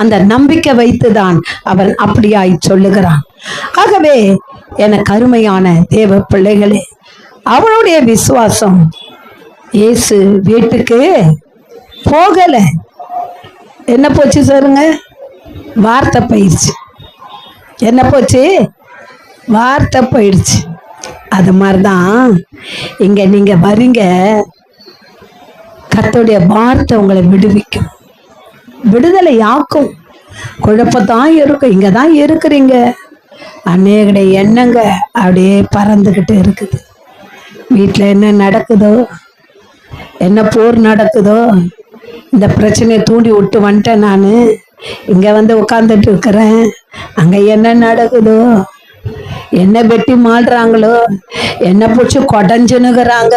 அந்த நம்பிக்கை வைத்துதான் அவன் அப்படியாய் சொல்லுகிறான். ஆகவே எனக்கு அருமையான தேவ பிள்ளைகளே, அவனுடைய விசுவாசம் இயேசு வீட்டுக்கு போகல. என்ன போச்சு சொல்லுங்க? வார்த்தை போயிடுச்சு. என்ன போச்சு? வார்த்தை போயிடுச்சு. அது மாதிரிதான் இங்க நீங்க வரீங்க, கர்த்தருடைய வார்த்தை உங்களை விடுவிக்கும், விடுதலை ஆக்கும். குழப்பத்தான் இருக்கும். இங்கதான் இருக்கிறீங்க, அநேக எண்ணங்க அப்படியே பறந்துகிட்டு இருக்குது. வீட்டில் என்ன நடக்குதோ, என்ன போர் நடக்குதோ, இந்த பிரச்சனையை தூண்டி விட்டு வந்துட்டேன் நான். இங்க வந்து உட்காந்துட்டு இருக்கிறேன், அங்க என்ன நடக்குதோ, என்ன வெட்டி மாடுறாங்களோ, என்ன பிடிச்சி கொடைஞ்சுனுக்குறாங்க.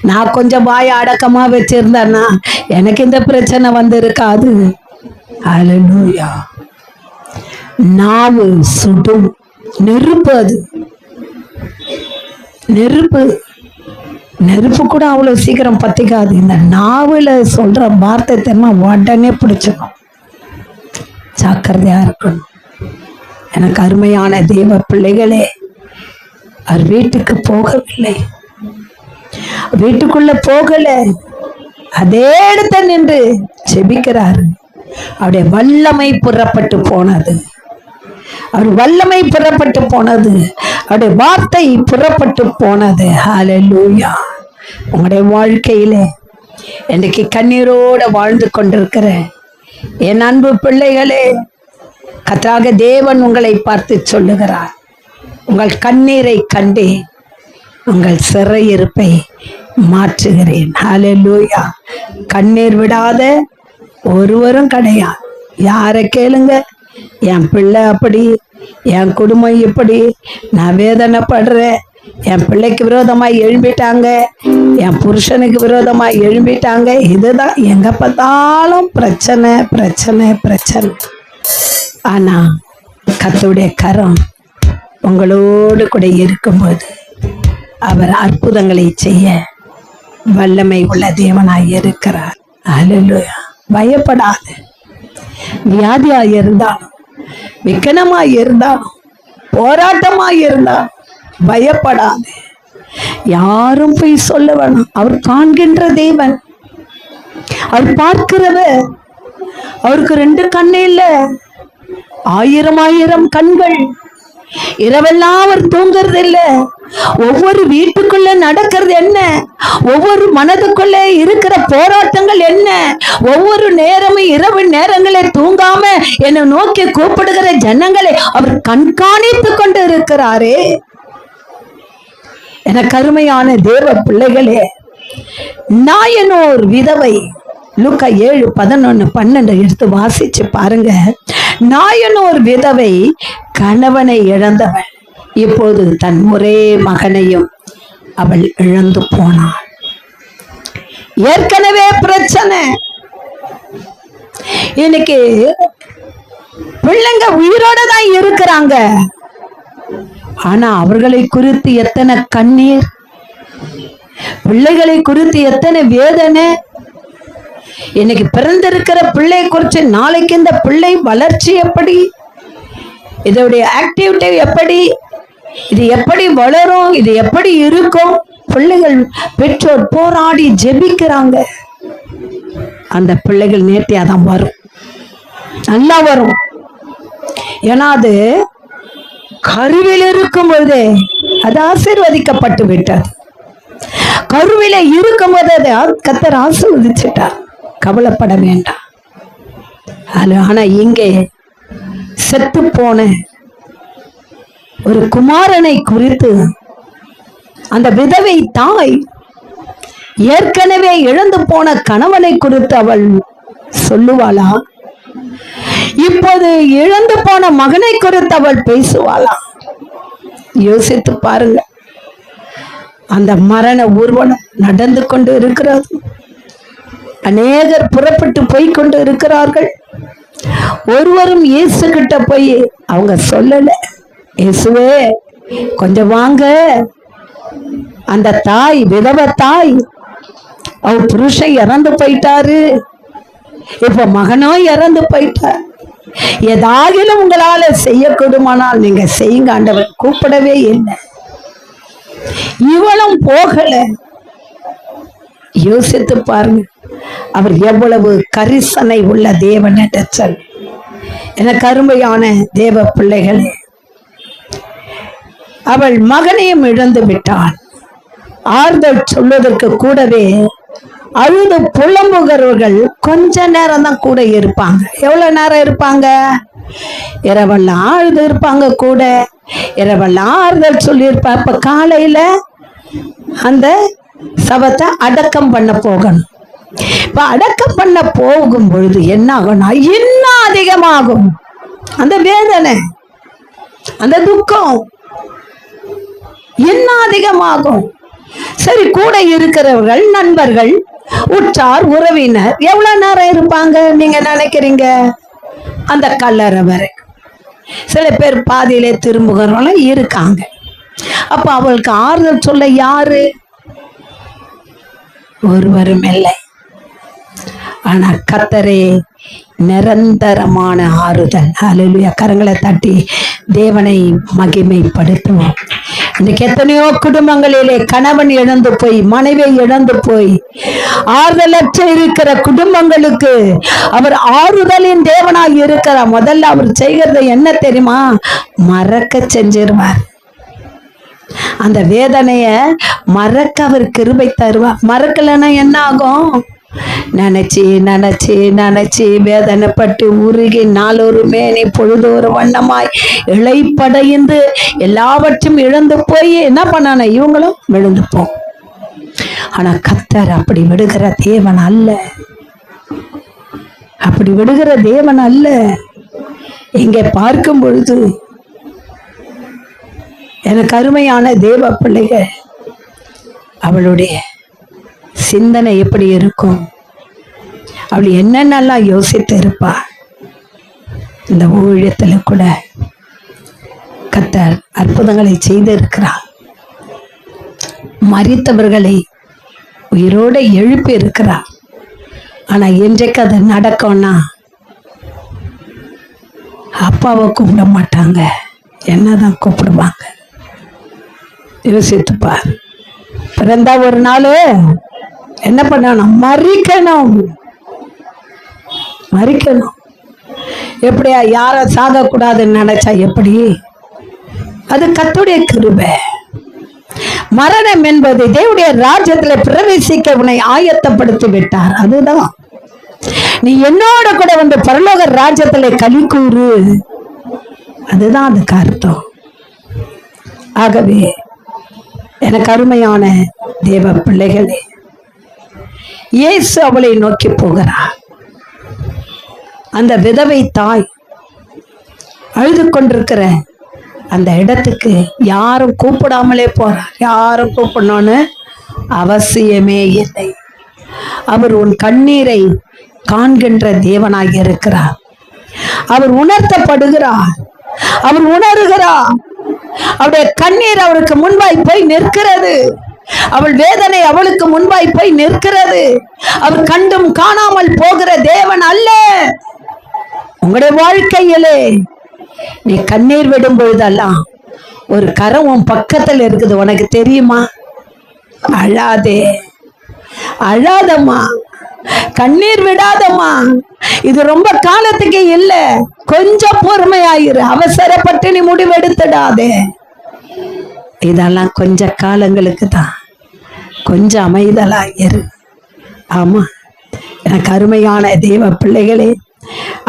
நான் கொஞ்சம் வாய் அடக்கமா வச்சிருந்தேன்னா எனக்கு இந்த பிரச்சனை வந்து இருக்காது. ஹல்லேலூயா. நாவு சுடும் நெருப்பு. அது நெருப்பு. நெருப்பு கூட அவ்வளவு சீக்கிரம் பத்திக்காது. இந்த நாவுல சொல்ற வார்த்தை தெரியுமா, உடனே பிடிச்சிடும். ஜாக்கிரதையா இருக்கணும். எனக்கு அருமையான தேவ பிள்ளைகளே, அவர் வீட்டுக்கு போகவில்லை, வீட்டுக்குள்ள போகல, அதே இடத்துல நின்று ஜெபிக்கிறாரு. அவருடைய வல்லமை புறப்பட்டு போனது. அவர் வல்லமை புறப்பட்டு போனது. அவருடைய வார்த்தை புறப்பட்டு போனது. ஹல்லேலூயா. உங்களுடைய வாழ்க்கையில இன்றைக்கு கண்ணீரோட வாழ்ந்து கொண்டிருக்கிற என் அன்பு பிள்ளைகளே, கர்த்தராகிய தேவன் உங்களை பார்த்து சொல்லுகிறார், உங்கள் கண்ணீரை கண்டே உங்கள் சிறையிருப்பை மாற்றுகிறேன். ஹல்லேலூயா. கண்ணீர் விடாத ஒருவரும் கிடையாது. யாரை கேளுங்க, என் பிள்ளை அப்படி, என் குடும்பம் இப்படி, நான் வேதனைப்படுறேன், என் பிள்ளைக்கு விரோதமாய் எழும்பிட்டாங்க, என் புருஷனுக்கு விரோதமாய் எழும்பிட்டாங்க. இதுதான் எங்க பார்த்தாலும் பிரச்சனை பிரச்சனை பிரச்சனை. ஆனா கர்த்தருடைய கரம் உங்களோடு கூட இருக்கும்போது அவர் அற்புதங்களை செய்ய வல்லமை உள்ள தேவனாய் இருக்கிறார். ஹல்லேலூயா. பயப்படாத. வியாதியாய் இருந்தாலும், விக்கனமாய் இருந்தாலும், போராட்டமாய் இருந்தாலும் பயப்படாத. யாரும் போய் சொல்ல வேணாம். அவர் காண்கின்ற தேவன், அவர் பார்க்கிறவர். அவருக்கு 2 கண்ணு இல்ல, ஆயிரம் ஆயிரம் கண்கள். இரவெல்லாம் அவர் தூங்குறது இல்ல. ஒவ்வொரு வீட்டுக்குள்ள நடக்கிறது என்ன, ஒவ்வொரு மனதுக்குள்ள இருக்கிற போராட்டங்கள் என்ன, ஒவ்வொரு நேரமும் இரவு நேரங்களை தூங்காம என்னை நோக்கி கூப்பிடுகிற ஜனங்களை அவர் கண்காணித்து கொண்டு இருக்கிறாரே. எனக்கு அருமையான தேவ பிள்ளைகளே, நாயனோர் விதவை லூக்கா 7:11-12 எடுத்து வாசிச்சு பாருங்க. நாயனோர் விதவை கணவனை இழந்தவள், இப்போது தன் ஒரே மகனையும் அவள் இழந்து போனாள். ஏற்கனவே பிரச்சனை. இன்னைக்கு பிள்ளைங்க உயிரோட தான் இருக்கிறாங்க. ஆனா அவர்களை குறித்து எத்தனை கண்ணீர், பிள்ளைகளை குறித்து எத்தனை வேதனை. இன்னைக்கு பிறந்திருக்கிற பிள்ளை குறித்து நாளைக்கு இந்த பிள்ளை வளர்ச்சி எப்படி, இதோடைய ஆக்டிவிட்டி எப்படி, இது எப்படி வளரும், இது எப்படி இருக்கும். பிள்ளைகள் பெற்றோர் போராடி ஜெபிக்கிறாங்க. அந்த பிள்ளைகள் நேர்த்தியாதான் வரும், நல்லா வரும். ஏன்னா அது கருவில் இருக்கும் பொழுதே அது ஆசீர்வதிக்கப்பட்டு விட்டது. கருவில இருக்கும் போது அதை கர்த்தர் ஆசீர்வதிச்சிட்டார். கவலைப்பட வேண்டாம். ஆனா இங்கே செத்து போன ஒரு குமாரனை குறித்து அந்த விதவை தாய் ஏற்கனவே இழந்து போன கணவனை குறித்து அவள் சொல்லுவாளா? இப்போது இழந்து போன மகனை குறித்து அவள் பேசுவாளா? யோசித்து பாருங்க. அந்த மரண ஊர்வலம் நடந்து கொண்டு இருக்கிறது. அநேகர் புறப்பட்டு போய்கொண்டு இருக்கிறார்கள். ஒருவரும் இயேசு கிட்ட போய் அவங்க சொல்லல, இயேசுவே கொஞ்சம் வாங்க. அந்த தாய், விதவை தாய், அவ புருஷன் இறந்து போயிட்டாரு, இப்ப மகனும் இறந்து போயிட்டார், ஏதாவது உங்களால செய்யக்கூடுமானால் நீங்க செய்யுங்க ஆண்டவர். கூப்பிடவே இல்லை. இவளும் போகல. யோசித்து பாருங்க, அவர் எவ்வளவு கரிசனை உள்ள தேவன் என்று சொல். எனக்கு அருமையான தேவ பிள்ளைகளே, அவள் மகனையும் இழந்து விட்டாள். ஆறுதல் சொல்வதற்கு கூடவே அழுது புலம்புகிறவர்கள் கொஞ்ச நேரம் தான் கூட இருப்பாங்க. எவ்வளவு நேரம் இருப்பாங்க? இரவெல்லாம் அழுது இருப்பாங்க, கூட இரவெல்லாம் ஆறுதல் சொல்லி-இருப்பா. இப்ப காலையில அந்த சவத்தை அடக்கம் பண்ண போகணும். இப்ப அடக்கம் பண்ண போகும் பொழுது என்ன ஆகும்னா, இன்னும் அதிகமாகும் அந்த வேதனை, அந்த துக்கம் இன்னும் அதிகமாகும். சரி, கூட இருக்கிறவர்கள், நண்பர்கள், உற்றார், உறவினர் எவ்வளவு நேரம் இருப்பாங்க நீங்க நினைக்கிறீங்க? அந்த கல்லறை வரைக்கும். சில பேர் பாதியிலே திரும்புகிறவங்களும் இருக்காங்க. அப்ப அவளுக்கு ஆறுதல் சொல்ல யாரு? ஒருவரும் இல்லை. ஆனா கர்த்தரே நிரந்தரமான ஆறுதல். ஹல்லேலூயா. கரங்களை தட்டி தேவனை மகிமைப்படுத்துவோம். இன்னைக்கு எத்தனையோ குடும்பங்களிலே கணவன் இழந்து போய், மனைவி இழந்து போய், ஆறுதலற்ற இருக்கிற குடும்பங்களுக்கு அவர் ஆறுதலின் தேவனாய் இருக்கிறார். முதல்ல அவர் செய்கிறது என்ன தெரியுமா? மறக்க செஞ்சிருவார். அந்த வேதனைய மறக்க அவர் கிருபை தருவார். மறக்கலன்னா என்ன ஆகும்? நினைச்சு நினைச்சு நினைச்சு வேதனைப்பட்டு உருகி நாளொரு மேனி பொழுதொரு வண்ணமாய் இழைப்படைந்து எல்லாவற்றும் இழந்து போய் என்ன பண்ணான? இவங்களும் விழுந்து போ. ஆனா கர்த்தர் அப்படி விடுகிற தேவன் அல்ல. அப்படி விடுகிற தேவன் அல்ல. இங்கே பார்க்கும் பொழுது எனக்கு அருமையான தேவ பிள்ளைகள், அவளுடைய சிந்தனை எப்படி இருக்கும்? அவள் என்னென்னலாம் யோசித்து இருப்பா? இந்த ஊழியத்துல கூட கர்த்தர் அற்புதங்களை செய்திருக்கிறார். மரித்தவர்களை உயிரோட எழுப்பி இருக்கிறார். ஆனா என்றைக்கு அது நடக்கும்னா அப்பாவை கூப்பிட மாட்டாங்க, என்னதான் கூப்பிடுவாங்க. யோசித்துப்பார். பிறந்தா ஒரு நாள் என்ன பண்ணணும்? மறிக்கணும். மறிக்கணும். எப்படியா யாரும் சாகக்கூடாதுன்னு நினைச்சா எப்படி? அது கர்த்தருடைய கிருபை. மரணம் என்பது தேவனுடைய ராஜ்யத்துல பிரவேசிக்க உன்னை ஆயத்தப்படுத்தி விட்டார். அதுதான் நீ என்னோட கூட வந்து பரலோக ராஜ்யத்துல களி கூறு. அதுதான் அதுக்கு அர்த்தம். ஆகவே எனக்கு அருமையான தேவ பிள்ளைகளே, இயேசு அவளை நோக்கி போகிறார். அந்த விதவை தாய் அழுது கொண்டிருக்கிற அந்த இடத்துக்கு யாரும் கூப்பிடாமலே போறார். யாரும் கூப்பிடணும்னு அவசியமே இல்லை. அவர் உன் கண்ணீரை காண்கின்ற தேவனாக இருக்கிறார். அவர் உணர்த்தப்படுகிறார். அவர் உணர்கிறார். அவருடைய கண்ணீர் அவருக்கு முன்பாய் போய் நிற்கிறது. அவள் வேதனை அவளுக்கு முன்பாய் போய் நிற்கிறது. அவர் கண்டும் காணாமல் போகிற தேவன் அல்ல. உங்களுடைய வாழ்க்கையிலே நீ கண்ணீர் விடும் பொழுதெல்லாம் ஒரு கரம் உன் பக்கத்தில் இருக்குது. உனக்கு தெரியுமா? அழாதே, அழாதம்மா, கண்ணீர் விடாதம்மா. இது ரொம்ப காலத்துக்கு இல்ல. கொஞ்சம் பொறுமையாயிரு. அவசரப்பட்டு நீ முடிவெடுத்துடாதே. இதெல்லாம் கொஞ்ச காலங்களுக்கு தான். கொஞ்சம் அமைதலாயிரு. ஆமா, எனக்கு அருமையான தேவ பிள்ளைகளே,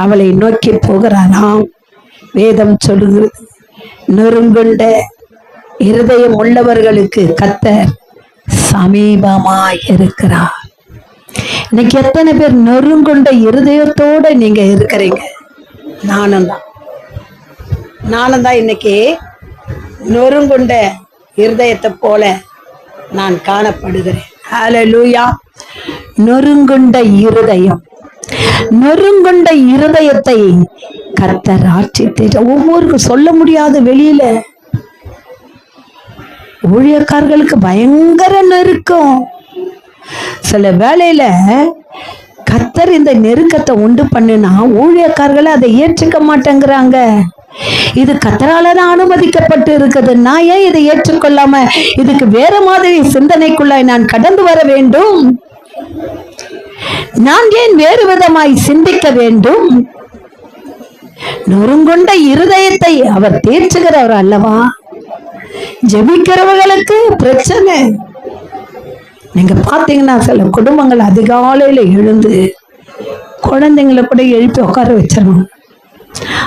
அவளை நோக்கி போகிறாராம். வேதம் சொல்லுகிறது, நொறுங்குண்ட இருதயம் உள்ளவர்களுக்கு கர்த்தர் சமீபமாய் இருக்கிறார். இன்னைக்கு எத்தனை பேர் நொறுங்குண்ட இருதயத்தோட நீங்க இருக்கிறீங்க? நானும் தான் இன்னைக்கு நொறுங்குண்ட இருதயத்தை போல நான் காணப்படுகிறேன். ஹல்லேலூயா. நொறுங்குண்ட இருதயம், நொறுங்குண்ட இருதயத்தை கர்த்தர் ஆட்சித்து ஒவ்வொருக்கும் சொல்ல முடியாது. வெளியில ஊழியக்காரர்களுக்கு பயங்கர நெருக்கம். சில வேளையில கர்த்தர் இந்த நெருக்கத்தை உண்டு பண்ணுனா ஊழியக்காரர்களை அதை ஏற்றுக்க மாட்டேங்கிறாங்க. இது கர்த்தரால தான் அனுமதிக்கப்பட்டு இருக்குது. நான் ஏன் இதை ஏற்றுக்கொள்ளாம இதுக்கு வேற மாதிரி சிந்தனைக்குள்ளாய் நான் கடந்து வர வேண்டும்? நான் ஏன் வேறு விதமாய் சிந்திக்க வேண்டும்? நொறுங்குண்ட இருதயத்தை அவர் தேற்றுகிறவர் அல்லவா? ஜெபிக்கிறவர்களுக்கு பிரச்சனை. நீங்க பாத்தீங்கன்னா சில குடும்பங்கள் அதிகாலையில எழுந்து குழந்தைங்களை கூட எழுப்பி உட்கார வச்சிருவாங்க.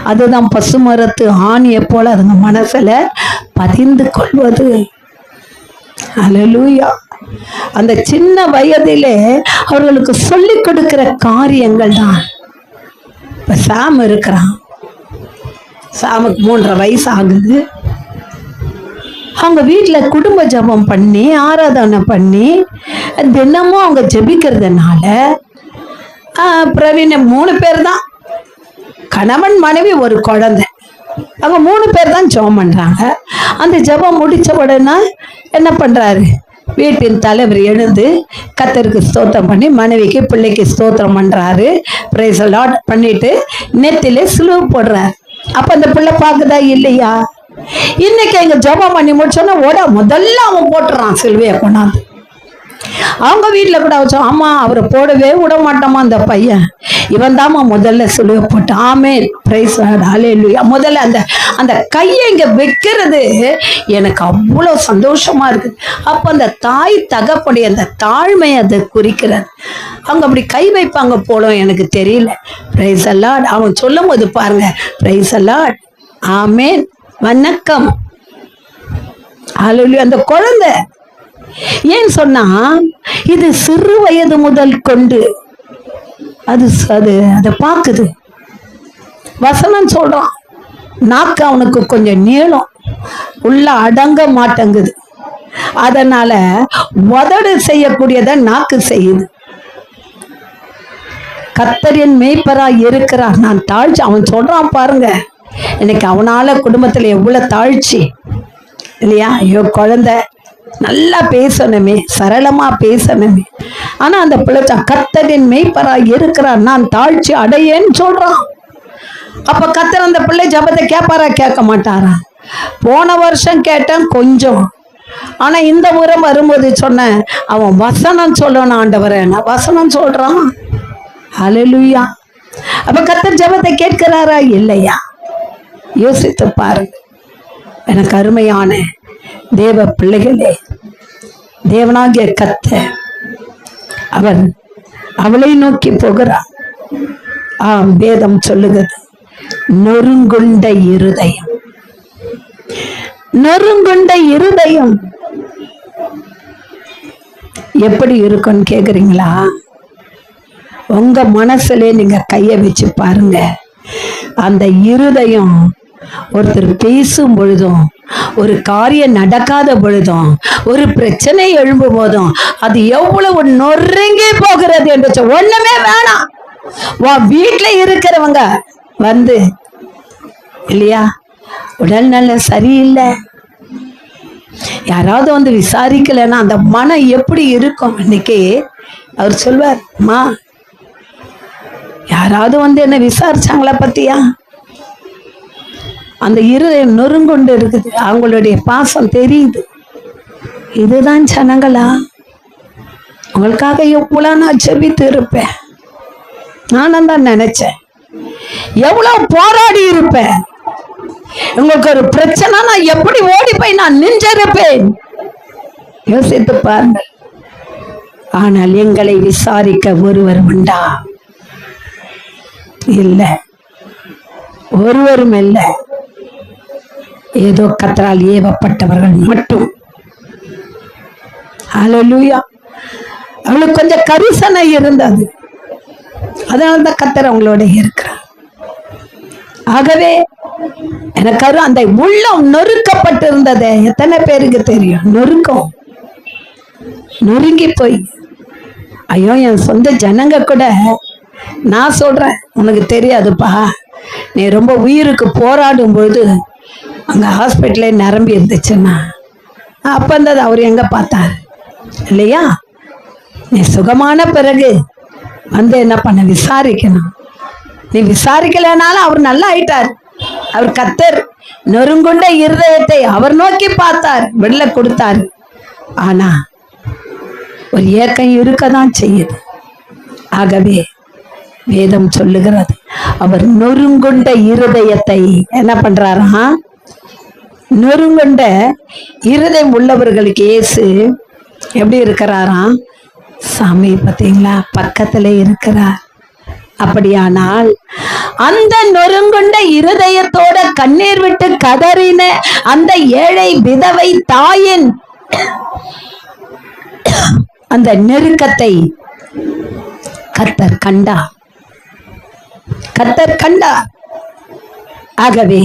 அதுதான் பசுமரத்து ஆணியை போல அதுங்க மனசுல பதிந்து கொள்வது. அல்லேலூயா. அந்த சின்ன வயதிலே அவர்களுக்கு சொல்லிக் கொடுக்கிற காரியங்கள் தான். இப்ப சாம் இருக்கிறான். சாமுக்கு 3.5 வயசு ஆகுது. அவங்க வீட்டுல குடும்ப ஜபம் பண்ணி ஆராதனை பண்ணி தினமும் அவங்க ஜெபிக்கிறதுனால பிரவீன் 3 பேர் தான், கணவன் மனைவி ஒரு குழந்தை, அவங்க 3 பேர் தான் ஜெபம் பண்றாங்க. அந்த ஜெபம் முடிச்ச உடனே என்ன பண்றாரு? வீட்டின் தலைவர் எழுந்து கர்த்தருக்கு ஸ்தோத்திரம் பண்ணி மனைவிக்கு பிள்ளைக்கு ஸ்தோத்திரம் பண்றாரு. பிரைஸ் தி லார்ட் பண்ணிட்டு நெத்திலே சிலுவை போடுறாரு. அப்ப அந்த பிள்ளை பாக்குதா இல்லையா? இன்னைக்கு எங்க ஜெபம் பண்ணி முடிச்சோன்னா முதல்ல அவன் போட்டுறான் சிலுவையை கொண்டாந்து. அவங்க வீட்டுல கூட வச்சோம், ஆமா அவரை போடவே விட மாட்டோமா அந்த பையன், இவன் தாமா முதல்ல சிலுவை போட்டான். ஆமென், பிரைஸ் தி லார்ட், ஹல்லேலூயா. முதல்ல அந்த அந்த கையை இங்க வைக்கிறது எனக்கு அவ்வளவு சந்தோஷமா இருக்கு. அப்ப அந்த தாய் தகப்படைய அந்த தாழ்மை அதை குறிக்கிறது. அவங்க அப்படி கை வைப்பாங்க போல எனக்கு தெரியல. Praise the Lord. அவன் சொல்லும் போது பாருங்க, பிரைஸ் தி லார்ட், ஆமென், வணக்கம், ஹல்லேலூயா. அந்த குழந்தை ஏன் சொன்னா இது சிறு வயது முதல் கொண்டு அது அதை பாக்குது. வசனம் சொல்றான், நாக்கு அவனுக்கு கொஞ்சம் நீளம், உள்ள அடங்க மாட்டேங்குது. அதனால உதடு செய்யக்கூடியத நாக்கு செய்யுது. கர்த்தரின் மேய்ப்பராய் இருக்கிறார், நான் தாழ்ச்சி. அவன் சொல்றான் பாருங்க, இன்னைக்கு அவனால குடும்பத்துல எவ்வளவு தாழ்ச்சி இல்லையா? ஐயோ குழந்தை நல்லா பேசணுமே, சரளமா பேசணுமே. ஆனா அந்த பிள்ளை கர்த்தரின் மேய்ப்பராய் இருக்கிறார், நான் தாழ்ச்சி அடையேன்னு சொல்றான். அப்ப கர்த்தர் அந்த பிள்ளை ஜபத்தை கேட்பாரா கேட்க மாட்டாரா? போன வருஷம் கேட்டேன் கொஞ்சம், ஆனா இந்த முறை வரும்போது சொன்னேன் அவன் வசனம் சொல்லணும் ஆண்டவரே, நான் வசனம் சொல்றான். ஹல்லேலூயா. அப்ப கர்த்தர் ஜெபத்தை கேட்கிறாரா இல்லையா? யோசித்து பாருங்க. எனக்கு அருமையான தேவ பிள்ளைகளே, தேவனாகிய கர்த்தர் அவர் அவளை நோக்கி போகிறார். வேதம் சொல்லுகிறது, நொறுங்குண்ட இருதயம். நொறுங்குண்ட இருதயம் எப்படி இருக்கும்னு கேக்குறீங்களா? உங்க மனசுல நீங்க கைய வச்சு பாருங்க. அந்த இருதயம் ஒருத்தர் பேசும் பொழுதும், ஒரு காரியம் நடக்காத பொழுதும், ஒரு பிரச்சனை எழும்பும் போதும் அது எவ்வளவு நொறுங்கி போகிறது என்று ஒண்ணுமே வேணாம். வீட்டுல இருக்கிறவங்க வந்து இல்லையா, உடல் நல்ல சரியில்லை, யாராவது வந்து விசாரிக்கலன்னா அந்த மனம் எப்படி இருக்கும்? இன்னைக்கு அவர் சொல்வார், மா யாராவது வந்து என்ன விசாரிச்சாங்களா பத்தியா? அந்த இருதயம் நொறுங்கொண்டு இருக்குது. அவங்களுடைய பாசம் தெரியுது. இதுதான் ஜனங்களா? உங்களுக்காக எவ்வளவு நான் செபித்து இருப்பேன். நானும் தான் நினைச்சேன், எவ்வளவு போராடி இருப்பேன். உங்களுக்கு ஒரு பிரச்சனை, நான் எப்படி ஓடி போய் நான் நின்றிருப்பேன். யோசித்து பாருங்கள். ஆனால் எங்களை விசாரிக்க ஒருவர் உண்டா? இல்லை, ஒருவரும் இல்லை. ஏதோ கர்த்தரால் ஏவப்பட்டவர்கள் மட்டும். ஹல்லேலூயா. அவளுக்கு கொஞ்சம் கரிசனை இருந்தது, அதனால்தான் கர்த்தர் அவங்களோட இருக்கிறார். ஆகவே எனக்கு அந்த உள்ளம் நொறுக்கப்பட்டு இருந்தது. எத்தனை பேருக்கு தெரியும்? நொறுக்கம், நொறுங்கி போய், ஐயோ என் சொந்த ஜனங்க கூட, நான் சொல்றேன் உனக்கு தெரியாதுப்பா, நீ ரொம்ப உயிருக்கு போராடும் பொழுது அங்க ஹாஸ்பிட்டலே நிரம்பி இருந்துச்சுன்னா அப்ப இருந்தது அவர் எங்க பார்த்தார் இல்லையா? நீ சுகமான பிறகு வந்து என்ன பண்ண, விசாரிக்கணும். நீ விசாரிக்கலனாலும் அவர் நல்லா ஆயிட்டார். அவர் கர்த்தர் நொறுங்குண்ட இருதயத்தை அவர் நோக்கி பார்த்தார், விடுதலை கொடுத்தார். ஆனா ஒரு ஏக்கம் இருக்கதான் செய்யுது. ஆகவே வேதம் சொல்லுகிறது, அவர் நொறுங்குண்ட இருதயத்தை என்ன பண்றாரா? நொறுங்குண்ட இருதயம் உள்ளவர்களுக்கு இயேசு எப்படி இருக்கிறாராம்? சாமி பார்த்தீங்களா, பக்கத்துல இருக்கிறார். அப்படியானால் அந்த நொறுங்குண்ட இருதயத்தோட கண்ணீர் விட்டு கதறின அந்த ஏழை விதவை தாயின் அந்த நெருக்கத்தை கர்த்தர் கண்டார். கர்த்தர் கண்டார். ஆகவே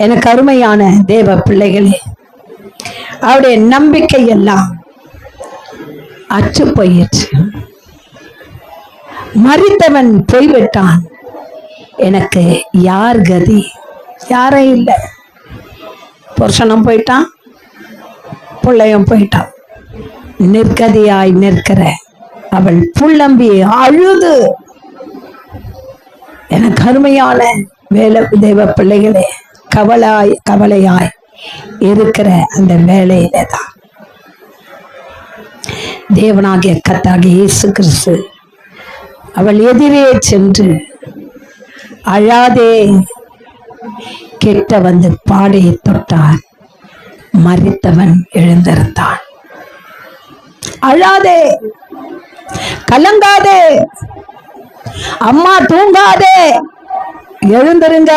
எனக்கு அருமையான தேவ பிள்ளைகளே, அவருடைய நம்பிக்கை எல்லாம் அற்று போயிற்று. மரித்தவன் போய்விட்டான், எனக்கு யார் கதி? யாரும் இல்லை. புருஷனும் போயிட்டான், பிள்ளையும் போயிட்டான். நிற்கதியாய் நிற்கிற அவள் புள்ளம்பி அழுது. எனக்கு அருமையான தேவ பிள்ளைகளே, கவலையாய் இருக்கிற அந்த வேலையில தான் தேவனாகிய கர்த்தராகிய இயேசு கிறிஸ்து அவள் எதிரே சென்று, அழாதே, கெட்ட வந்து பாடையை தொட்டார், மரித்தவன் எழுந்திருந்தான். அழாதே, கலங்காதே, அம்மா தூங்காதே, எழுந்திருங்க.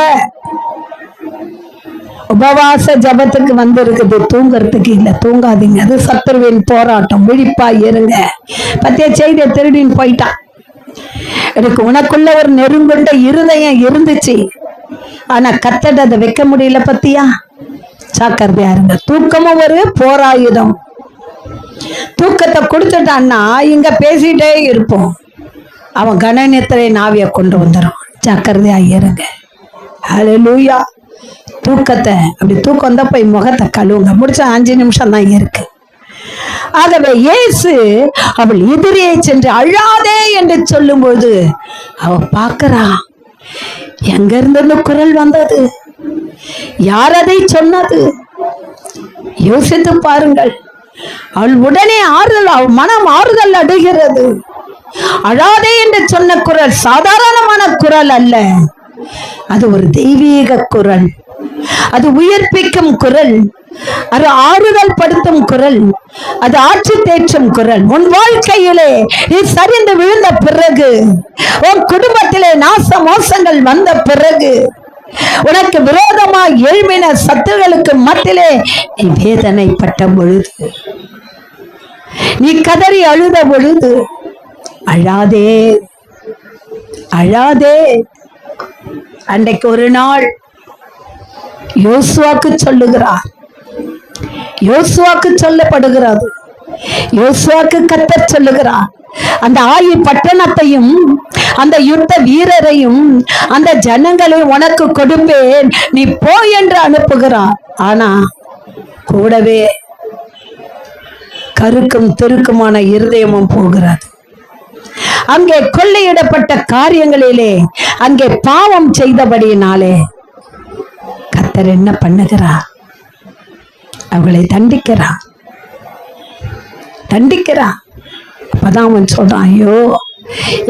உபவாச ஜபத்துக்கு வந்து இருக்குது, தூங்குறதுக்கு இல்ல. தூங்காதீங்க, அது சத்துருவின் போராட்டம். விழிப்பா இருங்க. பத்திய செய்தியை திருடின்னு போயிட்டான். எனக்கு உனக்குள்ள ஒரு நெருங்குண்ட இருதயம் இருந்துச்சு, ஆனா கர்த்தர் அதை வைக்க முடியல. பத்தியா? ஜாக்கிரதையா இருங்க. தூக்கமும் ஒரு போராயுதம். தூக்கத்தை கொடுத்துட்டான்னா இங்க பேசிட்டே இருப்போம், அவன் கணநித்திரை நாவிய கொண்டு வந்துடும். ஜாக்கிரதையா இருங்க. ஹல்லேலூயா. தூக்கத்தை அப்படி தூக்கம் வந்தா போய் முகத்தை கழுவுங்க. முடிச்ச 5 நிமிஷம் தான் இருக்கு. ஆகவே இயேசு அவள் எதிரே சென்று அழாதே என்று சொல்லும்போது அவ பார்க்கிறா, எங்க இருந்து அந்த குரல் வந்தது? யார் அதை சொன்னது? யோசித்து பாருங்கள். அவள் உடனே ஆறுதல், அவள் மனம் ஆறுதல் அடைகிறது. அழாதே என்று சொன்ன குரல் சாதாரணமான குரல் அல்ல, அது ஒரு தெய்வீக குரல், அது உயிர்ப்பிக்கும் குரல், அது ஆறுதல் படுத்தும் குரல், அது ஆட்சி தேற்றும் குரல். உன் வாழ்க்கையிலே நீ சரிந்து விழுந்த பிறகு, உன் குடும்பத்திலே நாச மோசங்கள் வந்த பிறகு, உனக்கு விரோதமாக எழும்பின சத்துருக்களுக்கு மத்தியிலே நீ வேதனைப்பட்ட பொழுது, நீ கதறி அழுத பொழுது, அழாதே அழாதே. அன்றைக்கு ஒரு நாள் யோசுவாக்கு சொல்லுகிறார், யோசுவாக்கு சொல்லப்படுகிறது, யோசுவாக்கு கர்த்தர் சொல்லுகிறார், அந்த ஆயி பட்டணத்தையும் அந்த யுத்த வீரரையும் அந்த ஜனங்களையும் உனக்கு கொடுப்பேன், நீ போ என்று அனுப்புகிறார். ஆனா கூடவே கருக்கும் திருக்குமான இருதயமும் போகிறது. அங்கே கொள்ளையிடப்பட்ட காரியங்களிலே அங்கே பாவம் செய்தபடியினாலே கர்த்தர் என்ன பண்ணுகிறார்? அவங்களை தண்டிக்கிறார். அப்பதான் அவன் சொல்றான், ஐயோ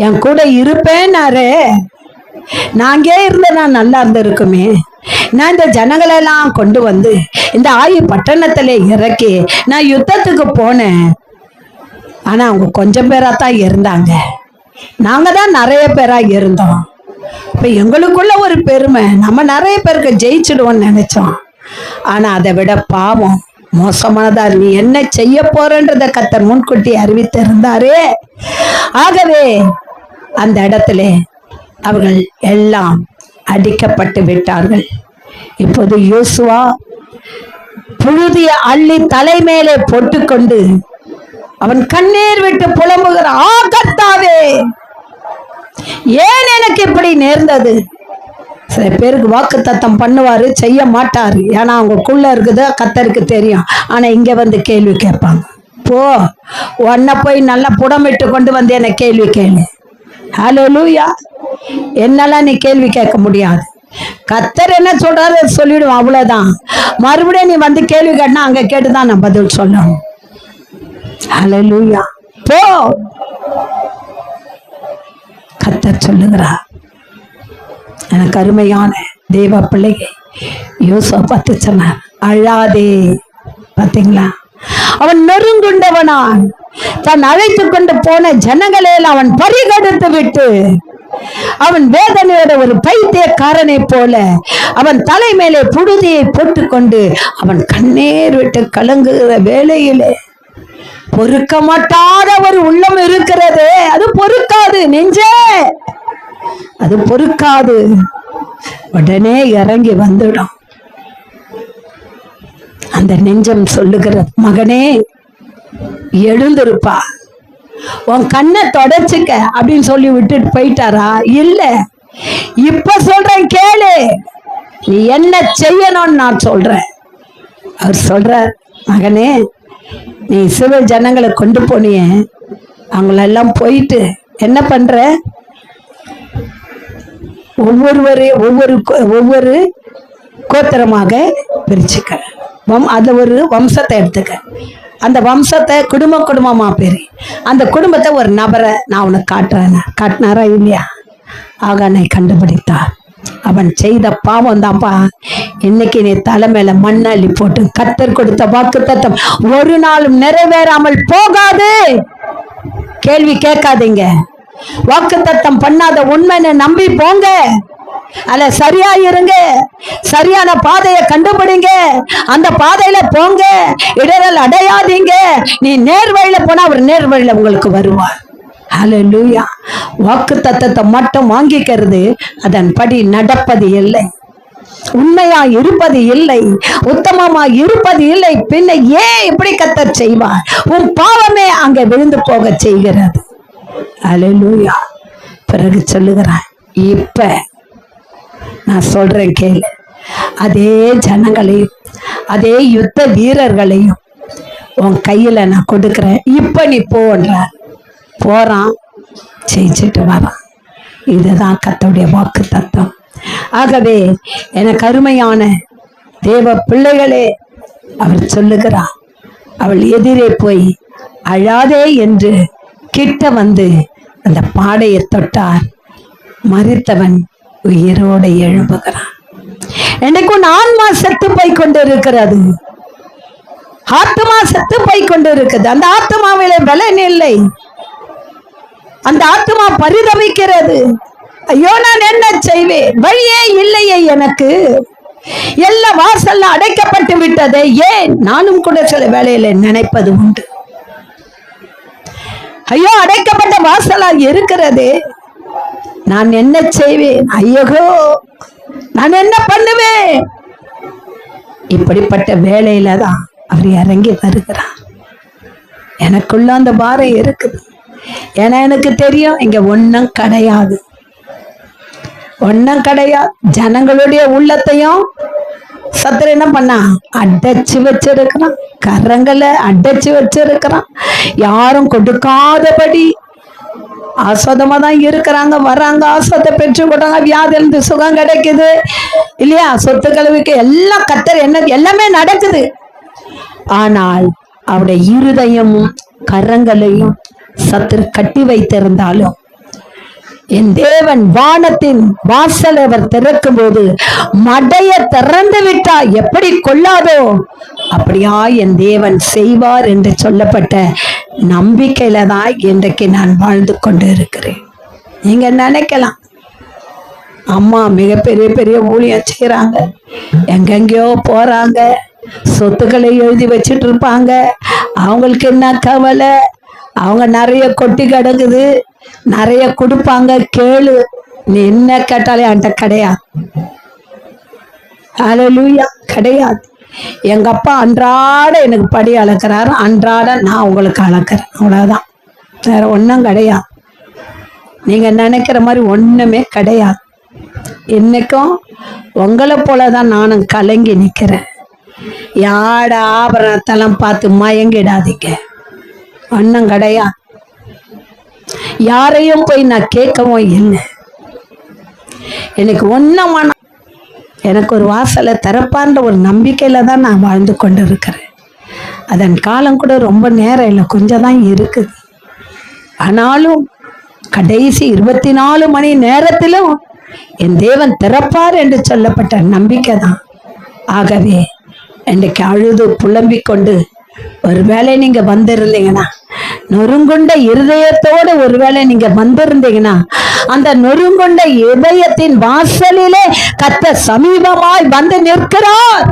என் கூட இருப்பேன்னாரே, நாங்கே இருந்த நான் நல்லா இருந்திருக்குமே, நான் இந்த ஜனங்களெல்லாம் கொண்டு வந்து இந்த ஆயி பட்டணத்திலே இறக்கி நான் யுத்தத்துக்கு போனேன். ஆனா அவங்க கொஞ்சம் பேரா தான் இருந்தாங்க, நாங்க தான் நிறைய பேரா இருந்தோம். இப்ப எங்களுக்குள்ள ஒரு பெருமை, நம்ம நிறைய பேருக்கு ஜெயிச்சிடுவோம்னு நினைச்சோம். ஆனா அதை விட பாவம் மோசமானதா நீ என்ன செய்ய போறன்றத கர்த்தர் முன்கூட்டி அறிவித்திருந்தாரே. ஆகவே அந்த இடத்துல அவர்கள் எல்லாம் அடிக்கப்பட்டு விட்டார்கள். இப்போது யோசுவா புழுதிய அள்ளி தலைமேலே போட்டுக்கொண்டு அவன் கண்ணீர் விட்டு புலம்புகிறான், ஆ கர்த்தாவே, ஏன் எனக்கு இப்படி நேர்ந்தது? சில பேருக்கு வாக்கு தத்தம் பண்ணுவாரு, செய்ய மாட்டாரு, ஏன்னா அவங்களுக்குள்ள இருக்குது, கர்த்தருக்கு தெரியும். ஆனா இங்க வந்து கேள்வி கேட்பாங்க, போ உன்னை போய் நல்லா புடமிட்டு கொண்டு வந்து என்ன கேள்வி கேளு. ஹல்லேலூயா. என்னெல்லாம் நீ கேள்வி கேட்க முடியாது. கர்த்தர் என்ன சொல்றாரு சொல்லிடுவோம், அவ்வளவுதான். மறுபடியும் நீ வந்து கேள்வி கேட்டா அங்க கேட்டுதான் நான் பதில் சொல்லணும். ஹல்லேலூயா. போ. கர்த்தர் சொல்லுகிறார். எனக்கு அருமையான தேவ பிள்ளையை யோசுவா பார்த்து சொன்னார், அழாதே. பாத்தீங்களா, அவன் நெருங்குண்டவனான் தான் அழைத்து கொண்டு போன ஜனங்களில் அவன் பறிகொடுத்து விட்டு அவன் வேதனையோட ஒரு பைத்தியக்காரனை போல அவன் தலைமையிலே புழுதியை போட்டுக்கொண்டு அவன் கண்ணீர் விட்டு கலங்குகிற வேளையிலே பொறுக்க மாட்டாத ஒரு உள்ளம் இருக்கிறது. அது பொறுக்காது, நெஞ்சே அது பொறுக்காது, உடனே இறங்கி வந்துடும். அந்த நெஞ்சம் சொல்லுகிறது, மகனே எழுந்திருப்பா, உன் கண்ணை தொடச்சுக்க அப்படின்னு சொல்லி விட்டுட்டு போயிட்டாரா? இல்ல, இப்ப சொல்றேன் கேளு, நீ என்ன செய்யணும்னு நான் சொல்றேன். அவர் சொல்றார், மகனே நீ இஸ்ரவேல் ஜனங்களை கொண்டு போனிய, அவங்களெல்லாம் போயிட்டு என்ன பண்ற, ஒவ்வொரு கோத்திரமாக பிரிச்சுக்க, அது ஒரு வம்சத்தை எடுத்துக்க, அந்த வம்சத்தை குடும்பமா பேரு, அந்த குடும்பத்தை ஒரு நபரை நான் உனக்கு காட்டுறேன். காட்டினாரா இல்லையா? ஆகானை கண்டுபிடித்தார். அவன் செய்த பாவம் தான்ப்பா இன்னைக்கு நீ தலைமையில மண்ணள்ளி போட்டு கர்த்தர் கொடுத்த வாக்கு தத்தம் ஒரு நாளும் நிறைவேறாமல் போகாது. கேள்வி கேட்காதீங்க. வாக்கு தத்தம் பண்ணாத உண்மையை நம்பி போங்க, அல்ல சரியா இருங்க, சரியான பாதையை கண்டுபிடிங்க, அந்த பாதையில போங்க, இடரல் அடையாதீங்க. நீ நேர்வழியில போனா அவர் நேர்வழியில உங்களுக்கு வருவார். ஹல்லேலூயா. வாக்கு தத்தத்தை மட்டும் வாங்கிக்கிறது, அதன்படி நடப்பது இல்லை, உண்மையா இருப்பது இல்லை, உத்தமமா இருப்பது இல்லை. பின்ன ஏன் இப்படி கர்த்தர் செய்வார்? உன் பாவமே அங்க விழுந்து போக செய்கிறது. ஹல்லேலூயா. பிறகு சொல்லுகிறான், இப்ப நான் சொல்றேன் கேளு, அதே ஜனங்களையும் அதே யுத்த வீரர்களையும் உன் கையில நான் கொடுக்கிறேன், இப்ப நீ போன்றார். போறான், ஜெயிச்சுட்டு வரான். இதுதான் கர்த்தருடைய வாக்கு தத்தம். ஆகவே எனக்கு அருமையான தேவ பிள்ளைகளே, அவர் சொல்லுகிறார், அவள் எதிரே போய் அழாதே என்று கிட்ட வந்து அந்த பாடையை தொட்டார், மரித்தவன் உயிரோடு எழும்புகிறான். எனக்கு உன் ஆன்மா செத்து போய் கொண்டு இருக்கிறது, ஆத்மா செத்து போய் கொண்டு இருக்குது. அந்த ஆத்மாவிலே பலன் இல்லை. அந்த ஆத்மா பரிதவிக்கிறது. ஐயோ, நான் என்ன செய்வேன், வழியே இல்லையே எனக்கு, எல்லா வாசல்ல அடைக்கப்பட்டு விட்டதே. ஏன்? நானும் கூட சில வேளையில நினைப்பது உண்டு, ஐயோ அடைக்கப்பட்ட வாசலா இருக்கிறதே, நான் என்ன செய்வேன், ஐயோ நான் என்ன பண்ணுவேன். இப்படிப்பட்ட வேளையில தான் அவர் இறங்கி வருகிறார். எனக்குள்ள அந்த பாரம் இருக்குது. ஏன்னா எனக்கு தெரியும் இங்க ஒன்னும் கிடையாது, ஒன்னும் கிடையாது. ஜனங்களுடைய உள்ளத்தையும் சத்துரு என்ன பண்ணா, அடைச்சு வச்சிருக்கிறான், கரங்களை அடைச்சு வச்சிருக்கிறான். யாரும் கொடுக்காதபடி ஆஸ்வாதமா தான் இருக்கிறாங்க, வர்றாங்க, ஆஸ்வாதத்தை பெற்று கொடுறாங்க, வியாதிலிருந்து சுகம் கிடைக்குது இல்லையா, சொத்து கழுவிக்கு எல்லாம் கத்தர் என்ன எல்லாமே நடக்குது. ஆனால் அவருடைய இருதயமும் கரங்களையும் சத்துரு கட்டி வைத்திருந்தாலும், என் தேவன் வானத்தின் வாசல் அவர் திறக்கும் போது மடைய திறந்து விட்டா எப்படி கொள்ளாதோ அப்படியா என் தேவன் செய்வார் என்று சொல்லப்பட்ட நம்பிக்கையில தான் இன்றைக்கு நான் வாழ்ந்து கொண்டு இருக்கிறேன். நீங்க நினைக்கலாம், அம்மா மிகப்பெரிய பெரிய ஊழியம் செய்யறாங்க, எங்கெங்கயோ போறாங்க, சொத்துக்களை எழுதி வச்சுட்டு இருப்பாங்க, அவங்களுக்கு என்ன கவலை, அவங்க நிறைய கொட்டி கிடக்குது, நிறைய கொடுப்பாங்க, கேளு, நீ என்ன கேட்டாலே அந்த கிடையாது. ஹல்லேலூயா, கிடையாது. எங்க அப்பா அன்றாட எனக்கு படி அளக்கிறாரு, அன்றாட நான் உங்களுக்கு அளக்கிறேன், அவ்வளவுதான், வேற ஒன்றும் கிடையாது. நீங்க நினைக்கிற மாதிரி ஒண்ணுமே கிடையாது. இன்னைக்கும் உங்களை போலதான் நானும் கலங்கி நிக்கிறேன். யாட ஆபரணத்தெல்லாம் பார்த்து மயங்கிடாதீங்க, ஒன்றும் கிடையாது. யாரையும் போய் நான் கேட்கவும் இல்லை. எனக்கு ஒன்னும் எனக்கு ஒரு வாசலை திறப்பான்ற ஒரு நம்பிக்கையில தான் நான் வாழ்ந்து கொண்டு இருக்கிறேன். அதன் காலம் கூட ரொம்ப நேரம் இல்லை, கொஞ்சம் தான் இருக்குது. ஆனாலும் கடைசி 24 மணி நேரத்திலும் என் தேவன் திறப்பார் என்று சொல்லப்பட்ட நம்பிக்கை தான். ஆகவே இன்றைக்கு அழுது புலம்பிக் கொண்டு ஒருவேளை நீங்க வந்திருந்தீங்கன்னா, நொறுங்குண்ட இருதயத்தோடு ஒருவேளை நீங்க வந்திருந்தீங்கன்னா, அந்த நொறுங்குண்ட இதயத்தின் வாசலிலே கர்த்தர் சமீபமாய் வந்து நிற்கிறார்.